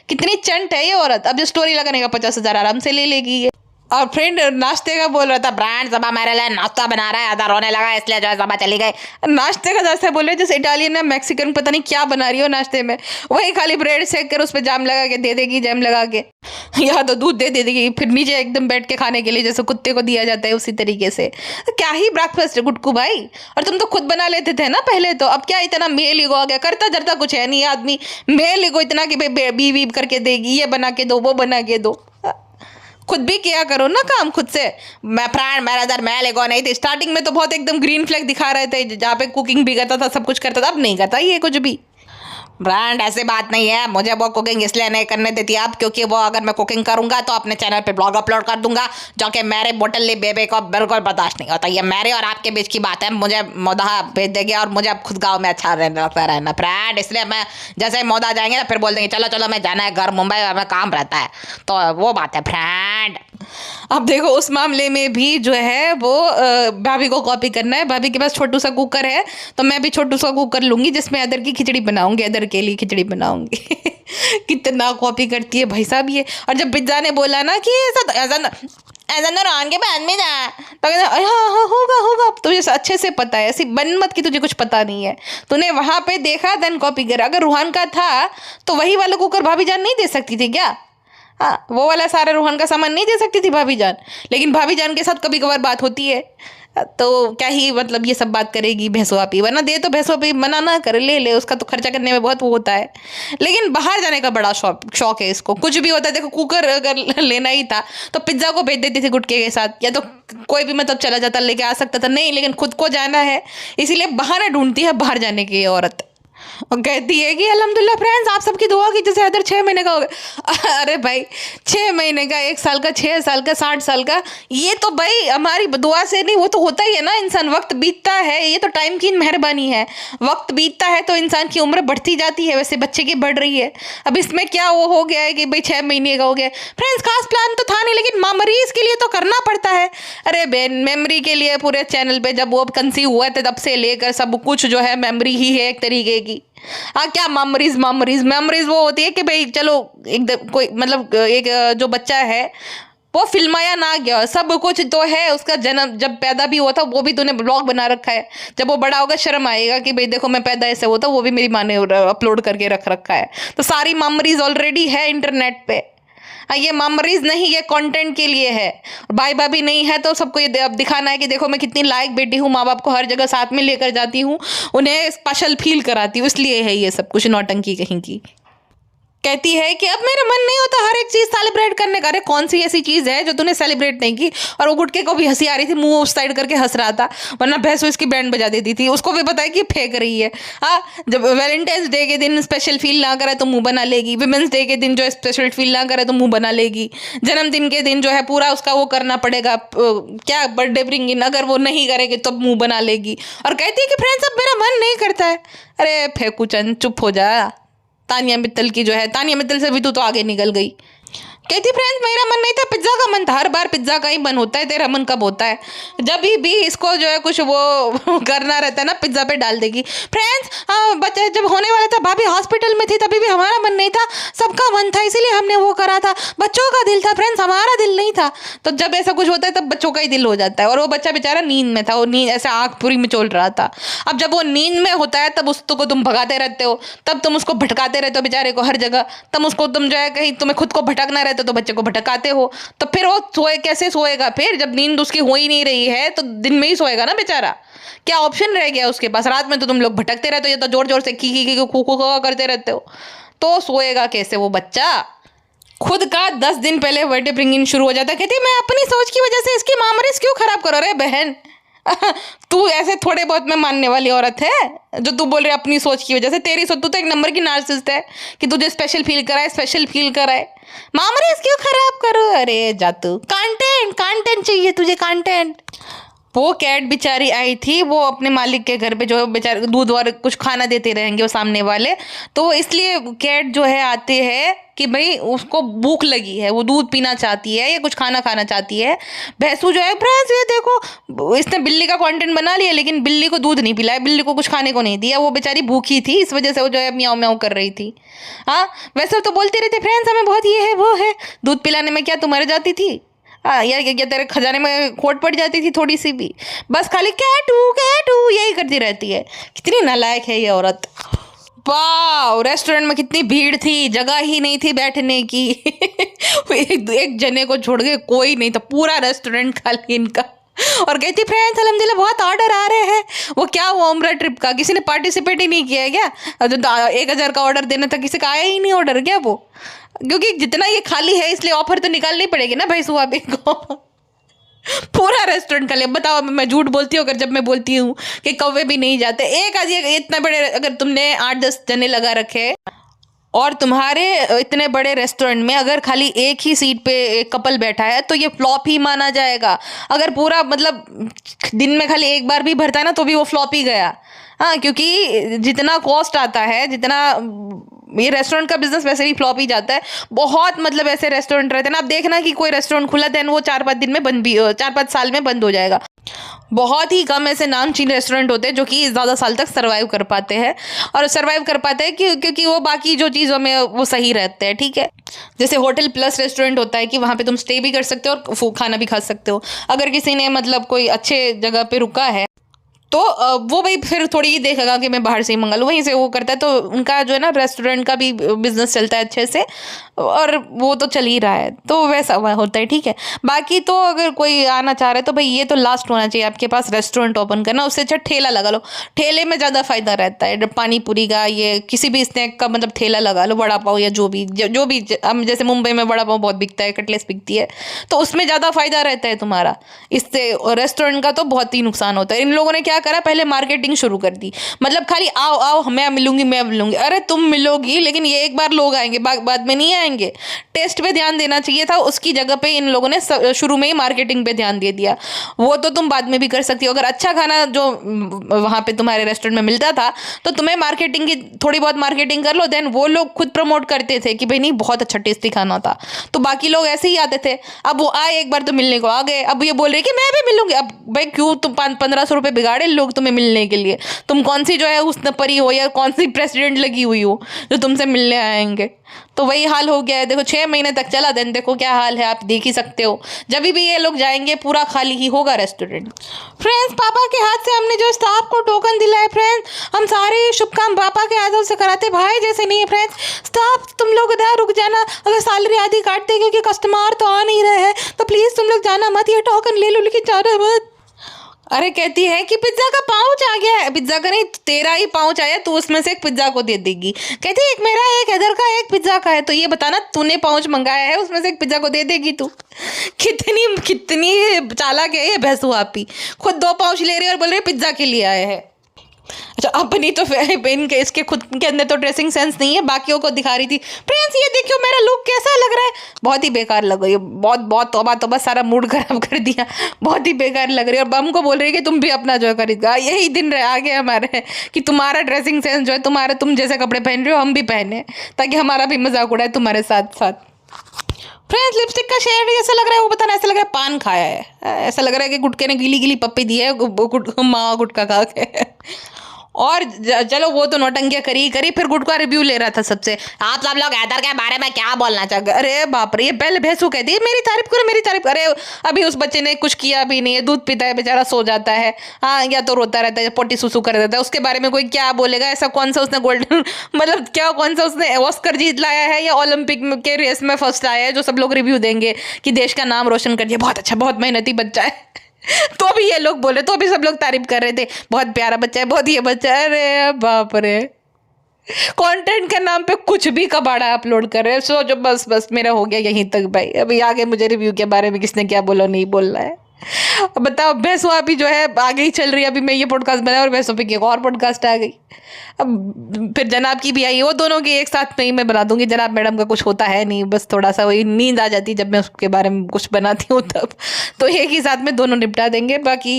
कितनी चंट है ये औरत, अब जो स्टोरी लगाने का 50,000 आराम से ले लेगी ये। और फ्रेंड नाश्ते का बोल रहा था, ब्रांड सबा मेरे लिए नाश्ता बना रहा है, आधा रोने लगा इसलिए जो है सबा चली गई। नाश्ते का जैसे बोल रहे जैसे इटालियन या मैक्सिकन पता नहीं क्या बना रही हो नाश्ते में, वही खाली ब्रेड सेक कर उस पर जाम लगा के दे देगी, जैम लगा के, या तो दूध दे देगी, फिर नीचे एकदम बैठ के खाने के लिए जैसे कुत्ते को दिया जाता है उसी तरीके से। तो क्या ही ब्रेकफास्ट है गुटकू भाई। और तुम तो खुद बना लेते थे ना पहले, तो अब क्या इतना मेल ईगो आ गया, करता जरता कुछ है नहीं आदमी, मेल ईगो इतना कि भाई बीवी करके देगी, ये बना के दो वो बना के दो, खुद भी किया करो ना काम खुद से। मैं फ्रेंड मेरा इधर मैं लेगो नहीं थी, स्टार्टिंग में तो बहुत एकदम ग्रीन फ्लैग दिखा रहे थे, जहाँ पे कुकिंग भी करता था सब कुछ करता था, अब नहीं करता ये कुछ भी। ब्रांड ऐसी बात नहीं है, मुझे वो कुकिंग इसलिए नहीं करने देती आप, क्योंकि वो अगर मैं कुकिंग करूंगा तो अपने चैनल पे ब्लॉग अपलोड कर दूंगा, जो कि मेरे बोटली बेबे को बिल्कुल बर्दाश्त नहीं होता। ये मेरे और आपके बीच की बात है, मुझे मोदा भेज देगी और मुझे अब खुद गाँव में अच्छा रहना फ्रेंड, इसलिए मैं जैसे मोदा जाएंगे ना फिर बोल देंगे चलो चलो मैं जाना है घर मुंबई में काम रहता है, तो वो बात है फ्रेंड। अब देखो उस मामले में भी जो है वो भाभी को कॉपी करना है। भाभी के पास छोटू सा कुकर है, तो मैं भी छोटू सा कुकर लूंगी जिसमें अदर की खिचड़ी बनाऊंगी, अदर के लिए खिचड़ी बनाऊंगी। कितना कॉपी करती है भाई साहब ये। और जब पिज्जा ने बोला ना कि ऐसा ना रान के बाद में जा, तो हाँ होगा तुझे अच्छे से पता है, ऐसी बन मत कि तुझे कुछ पता नहीं है, तूने वहां पे देखा देन कॉपी कर। अगर रूहान का था तो वही वाला कुकर भाभी जान नहीं दे सकती थी क्या? हाँ, वो वाला सारा रूहान का सामान नहीं दे सकती थी भाभी जान, लेकिन भाभी जान के साथ कभी कभार बात होती है, तो क्या ही मतलब ये सब बात करेगी भैंसो आपी, वरना दे तो भैंसो आपी, मना ना करे, ले ले, उसका तो खर्चा करने में बहुत वो होता है। लेकिन बाहर जाने का बड़ा शौक है इसको, कुछ भी होता है। देखो कुकर अगर लेना ही था तो पिज्जा को भेज देती थी गुटके के साथ, या तो कोई भी मतलब चला जाता लेके आ सकता था, नहीं, लेकिन खुद को जाना है इसीलिए बहाना ढूंढती है बाहर जाने की ये औरत। और कहती है कि अल्हम्दुलिल्लाह फ्रेंड्स आप सबकी दुआ की जैसे अदर 6 महीने का हो गया। अरे भाई 6 महीने का, 1 साल का, 6 साल का, 60 साल का, ये तो भाई हमारी दुआ से नहीं, वो तो होता ही है ना इंसान, वक्त बीतता है, ये तो टाइम की मेहरबानी है। वक्त बीतता है तो इंसान की उम्र बढ़ती जाती है, वैसे बच्चे की बढ़ रही है। अब इसमें क्या वो हो गया है कि भाई 6 महीने का हो गया फ्रेंड्स, खास प्लान तो था नहीं, लेकिन माँ मरीज के लिए तो करना पड़ता है। अरे बेन मेमोरी के लिए पूरे चैनल पे जब वो कंसीव हुआ था तब से लेकर सब कुछ जो है मेमोरी ही है एक तरीके की। हाँ क्या मेमोरीज वो होती है कि भाई चलो एकदम कोई मतलब एक जो बच्चा है वो फिल्माया ना गया, सब कुछ तो है, उसका जन्म जब पैदा भी हुआ था वो भी तूने ब्लॉग बना रखा है, जब वो बड़ा होगा शर्म आएगा कि भाई देखो मैं पैदा ऐसे हुआ था, वो भी मेरी माँ ने अपलोड करके रख रखा है। तो सारी मेमोरीज ऑलरेडी है इंटरनेट पे। ये मेमोरीज नहीं, ये कंटेंट के लिए है। भाई भाभी नहीं है तो सबको ये अब दिखाना है कि देखो मैं कितनी लायक बेटी हूँ, माँ बाप को हर जगह साथ में लेकर जाती हूँ, उन्हें स्पेशल फील कराती हूँ, इसलिए है ये सब कुछ नौटंकी कहीं की। कहती है कि अब मेरा मन नहीं होता हर एक चीज सेलिब्रेट करने का। अरे कौन सी ऐसी चीज है जो तूने सेलिब्रेट नहीं की? और वो गुटके को भी हंसी आ रही थी, मुंह उस साइड करके हंस रहा था, वरना भैंस इसकी बैंड बजा देती थी, उसको भी पता है कि फेंक रही है। हाँ जब वैलेंटाइंस डे के दिन स्पेशल फील ना करे तो मुंह बना लेगी, विमेंस डे के दिन जो है स्पेशल फील ना करे तो मुंह बना लेगी, जन्मदिन के दिन जो है पूरा उसका वो करना पड़ेगा, क्या बर्थडे ब्रिंग इन, अगर वो नहीं करेगी तो मुंह बना लेगी। और कहती है कि फ्रेंड्स अब मेरा मन नहीं करता है। अरे फेंकू चंद चुप हो जा। तानिया मित्तल की जो है, तानिया मित्तल से भी तू तो आगे निकल गई। कहती फ्रेंड्स मेरा मन नहीं था, पिज्जा का मन था। हर बार पिज्जा का ही मन होता है, तेरा मन कब होता है? जब भी इसको जो है कुछ वो करना रहता है ना पिज्जा पे डाल देगी। फ्रेंड्स बच्चा जब होने वाला था, भाभी हॉस्पिटल में थी, तभी भी हमारा मन नहीं था, सबका मन था इसीलिए हमने वो करा था, बच्चों का दिल था फ्रेंड्स, हमारा दिल नहीं था। तो जब ऐसा कुछ होता है तब बच्चों का ही दिल हो जाता है। और वो बच्चा बेचारा नींद में था, वो नींद ऐसे आँख पूरी मिचोल रहा था। अब जब वो नींद में होता है तब उसको तुम भगाते रहते हो, तब तुम उसको भटकाते रहते हो बेचारे को हर जगह, तब उसको तुम जो है कहीं तुम्हें खुद को भटकना रहता तो बच्चे को भटकाते हो, तो फिर वो कैसे सोएगा? फिर जब नींद उसकी हो ही नहीं रही है तो दिन में ही सोएगा ना बेचारा, क्या ऑप्शन रह गया उसके पास? रात में तो तुम लोग भटकते रहते हो, या तो जोर जोर से की खू खू करते रहते हो, तो सोएगा कैसे वो बच्चा? खुद का 10 दिन पहले बर्थडे ब्रिंगिंग शुरू हो जाता है। कहती मैं अपनी सोच की वजह से इसकी मेमोरीज क्यों खराब करो? रे बहन तू ऐसे थोड़े बहुत में मानने वाली औरत है जो तू बोल रही है अपनी सोच की वजह से? तेरी सोच, तू तो एक नंबर की नार्सिसिस्ट है कि तुझे स्पेशल फील कराए। मेमोरीज क्यों खराब करो? अरे जातू, कंटेंट चाहिए तुझे, कंटेंट। वो कैट बेचारी आई थी, वो अपने मालिक के घर पे जो है बेचारे दूध और कुछ खाना देते रहेंगे वो सामने वाले, तो इसलिए कैट जो है आते हैं कि भाई उसको भूख लगी है, वो दूध पीना चाहती है या कुछ खाना खाना चाहती है। भैंसू जो है फ्रेंड्स ये देखो इसने बिल्ली का कंटेंट बना लिया, लेकिन बिल्ली को दूध नहीं पिलाया, बिल्ली को कुछ खाने को नहीं दिया, वो बेचारी भूखी थी, इस वजह से वो जो है म्याऊं म्याऊं कर रही थी। हाँ वैसे तो बोलती रहती फ्रेंड्स हमें बहुत ये है वो है, दूध पिलाने में क्या तुम मर जाती थी? हाँ यार क्या तेरे खजाने में खोट पड़ जाती थी थोड़ी सी भी? बस खाली कैटू यही करती रहती है। कितनी नालायक है ये औरत। वाह रेस्टोरेंट में कितनी भीड़ थी, जगह ही नहीं थी बैठने की। एक जने को छोड़ के कोई नहीं था, पूरा रेस्टोरेंट खाली इनका। और कहती फ्रेंड्स अल्हम्दुलिल्लाह बहुत ऑर्डर आ रहे हैं। वो क्या हुआ उम्र ट्रिप का, किसी ने पार्टिसिपेट ही नहीं किया है क्या? 1000 का ऑर्डर देना था, किसी का आया ही नहीं ऑर्डर क्या वो? क्योंकि जितना ये खाली है इसलिए ऑफर तो निकालनी पड़ेगी ना भाई सुहाबी को। पूरा रेस्टोरेंट खाली। बताओ मैं झूठ बोलती हूँ अगर जब मैं बोलती हूँ कि कौवे भी नहीं जाते? एक आज इतना बड़े अगर तुमने 8-10 जने लगा रखे और तुम्हारे इतने बड़े रेस्टोरेंट में अगर खाली एक ही सीट पे एक कपल बैठा है तो ये फ्लॉप ही माना जाएगा। अगर पूरा मतलब दिन में खाली एक बार भी भरता है ना तो भी वो फ्लॉप ही गया। हाँ क्योंकि जितना कॉस्ट आता है, जितना ये रेस्टोरेंट का बिजनेस वैसे भी फ्लॉप ही जाता है। बहुत मतलब ऐसे रेस्टोरेंट रहते हैं ना, आप देखना कि कोई रेस्टोरेंट खुला देन वो 4-5 दिन में बंद भी 4-5 साल में बंद हो जाएगा। बहुत ही कम ऐसे नामचीन रेस्टोरेंट होते हैं जो कि ज़्यादा साल तक सर्वाइव कर पाते हैं, और सर्वाइव कर पाते हैं क्योंकि वो बाकी जो चीज़ों में वो सही रहते हैं। ठीक है, जैसे होटल प्लस रेस्टोरेंट होता है कि वहाँ पे तुम स्टे भी कर सकते हो और खाना भी खा सकते हो। अगर किसी ने मतलब कोई अच्छे जगह पे रुका है तो वो भाई फिर थोड़ी ही देखेगा कि मैं बाहर से ही मंगा लूँ, वहीं से वो करता है। तो उनका जो है ना रेस्टोरेंट का भी बिजनेस चलता है अच्छे से, और वो तो चल ही रहा है, तो वैसा होता है, ठीक है। बाकी तो अगर कोई आना चाह रहा है तो भाई ये तो लास्ट होना चाहिए आपके पास रेस्टोरेंट ओपन करना, उससे अच्छा ठेला लगा लो। ठेले में ज़्यादा फायदा रहता है, पानी पूरी का, ये किसी भी स्नैक का मतलब ठेला लगा लो, वड़ा पाव या जो भी हम जैसे मुंबई में वड़ा पाव बहुत बिकता है, कटलेस बिकती है, तो उसमें ज़्यादा फायदा रहता है तुम्हारा। इससे रेस्टोरेंट का तो बहुत ही नुकसान होता है। इन लोगों ने क्या करा, पहले मार्केटिंग शुरू कर दी, मतलब खाली आओ आओ मैं मिलूंगी। अरे तुम मिलोगी, लेकिन ये एक बार लोग आएंगे, बाद में नहीं आएंगे। टेस्ट पे ध्यान देना चाहिए था, उसकी जगह पे इन लोगों ने शुरू में ही मार्केटिंग पे ध्यान दे दिया। वो तो तुम बाद में भी कर सकती हो, अगर अच्छा खाना जो वहां पे तुम्हारे रेस्टोरेंट में मिलता था तो तुम्हें मार्केटिंग की थोड़ी बहुत मार्केटिंग कर लो, देन वो लोग खुद प्रमोट करते थे कि भाई नहीं बहुत अच्छा टेस्टी खाना था, तो बाकी लोग ऐसे ही आते थे। अब वो आए एक बार तो मिलने को आ गए, अब ये बोल रहे कि मैं भी मिलूंगी। अब भाई क्यों तुम 1500 रुपये बिगाड़े लोग तुम्हें मिलने के लिए? तुम कौन सी जो है उस परी हो, या कौन सी प्रेसिडेंट लगी हुई हो जो तुमसे मिलने आएंगे? तो वही हाल हो गया है। देखो 6 महीने तक चला, देन देखो क्या हाल है, आप देख ही सकते हो। जब भी ये लोग जाएंगे पूरा खाली ही होगा रेस्टोरेंट। फ्रेंड्स, पापा के हाथ से हमने जो स्टाफ को टोकन दिला है फ्रेंड्स, हम सारे शुभ काम पापा के हाथों से कराते, भाई जैसे नहीं है फ्रेंड्स। स्टाफ तुम लोग इधर रुक जाना, अगर सैलरी आधी काटते क्योंकि कस्टमर तो आ नहीं रहे हैं, तो प्लीज़ तुम लोग जाना मत, ये टोकन ले लो लेकिन जाना मत। अरे कहती है कि पिज्जा का पाउच आ गया है, पिज्जा का नहीं, तेरा ही पाउच आया, तू उसमें से एक पिज्जा को दे देगी। कहती है एक मेरा एक इधर का एक पिज्जा का है, तो ये बताना तूने पाउच मंगाया है, उसमें से एक पिज्जा को दे देगी तू? कितनी कितनी चालाक है ये भैंसू आपी, खुद 2 पाउच ले रही है और बोल रही है पिज्जा के लिए आए हैं। अच्छा, अपनी तो इनके इसके खुद के अंदर तो ड्रेसिंग सेंस नहीं है, बाकियों को दिखा रही थी, फ्रेंड्स ये देखियो मेरा लुक कैसा लग रहा है, बहुत ही बेकार लग रही है, बहुत बहुत तौबा तौबा, सारा मूड खराब कर दिया, बहुत ही बेकार लग रही है। और बम को बोल रही है कि तुम भी अपना जो है खरीदगा, यही दिन रहे आगे हमारे कि तुम्हारा ड्रेसिंग सेंस जो है, तुम्हारा तुम जैसे कपड़े पहन रहे हो हम भी पहने, ताकि हमारा भी मजाक उड़ाए तुम्हारे साथ साथ। फ्रेंड्स, लिपस्टिक का शेड कैसा लग रहा है वो बताना। ऐसा लग रहा है पान खाया है, ऐसा लग रहा है कि गुटके ने गीली गीली पप्पी दी है माँ गुटका खा के। और चलो वो तो नौटंकियाँ करी, फिर गुटका रिव्यू ले रहा था सबसे, आप सब लोग हैदर के बारे में क्या बोलना चाहते? अरे बाप रे, ये पहले भैंसू कहती है मेरी तारीफ करो मेरी तारीफ। अरे अभी उस बच्चे ने कुछ किया भी नहीं है, दूध पीता है बेचारा, सो जाता है, हाँ, या तो रोता रहता है, पोटी सुसु कर देता है, उसके बारे में कोई क्या बोलेगा? ऐसा कौन सा उसने गोल्डन मतलब क्या कौन सा उसने ऑस्कर जीत लाया है, या ओलंपिक के रेस में फर्स्ट आया है, जो सब लोग रिव्यू देंगे कि देश का नाम रोशन कर दिया, बहुत अच्छा, बहुत मेहनती बच्चा है। तो भी ये लोग बोले, तो भी सब लोग तारीफ कर रहे थे, बहुत प्यारा बच्चा है, बहुत ये बच्चा है। अरे बाप रे, कंटेंट के नाम पे कुछ भी कबाड़ा अपलोड कर रहे हैं। सो जो बस मेरा हो गया यहीं तक भाई, अभी आगे मुझे रिव्यू के बारे में किसने क्या बोला नहीं बोलना है। अब बताओ, भैंसों अभी जो है आगे ही चल रही है, अभी मैं ये पॉडकास्ट बनाया और भैंसों पे एक और पॉडकास्ट आ गई, अब फिर जनाब की भी आई, वो दोनों की एक साथ में ही मैं बना दूंगी। जनाब मैडम का कुछ होता है नहीं, बस थोड़ा सा वही नींद आ जाती जब मैं उसके बारे में कुछ बनाती हूँ तब, तो एक ही साथ में दोनों निपटा देंगे। बाकी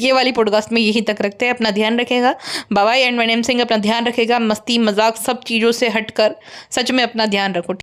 ये वाली पॉडकास्ट में यही तक रखते हैं, अपना ध्यान रखेगा, बाय। एंड वनएम सिंह अपना ध्यान रखेगा, मस्ती मजाक सब चीज़ों से हटकर सच में अपना ध्यान रखो।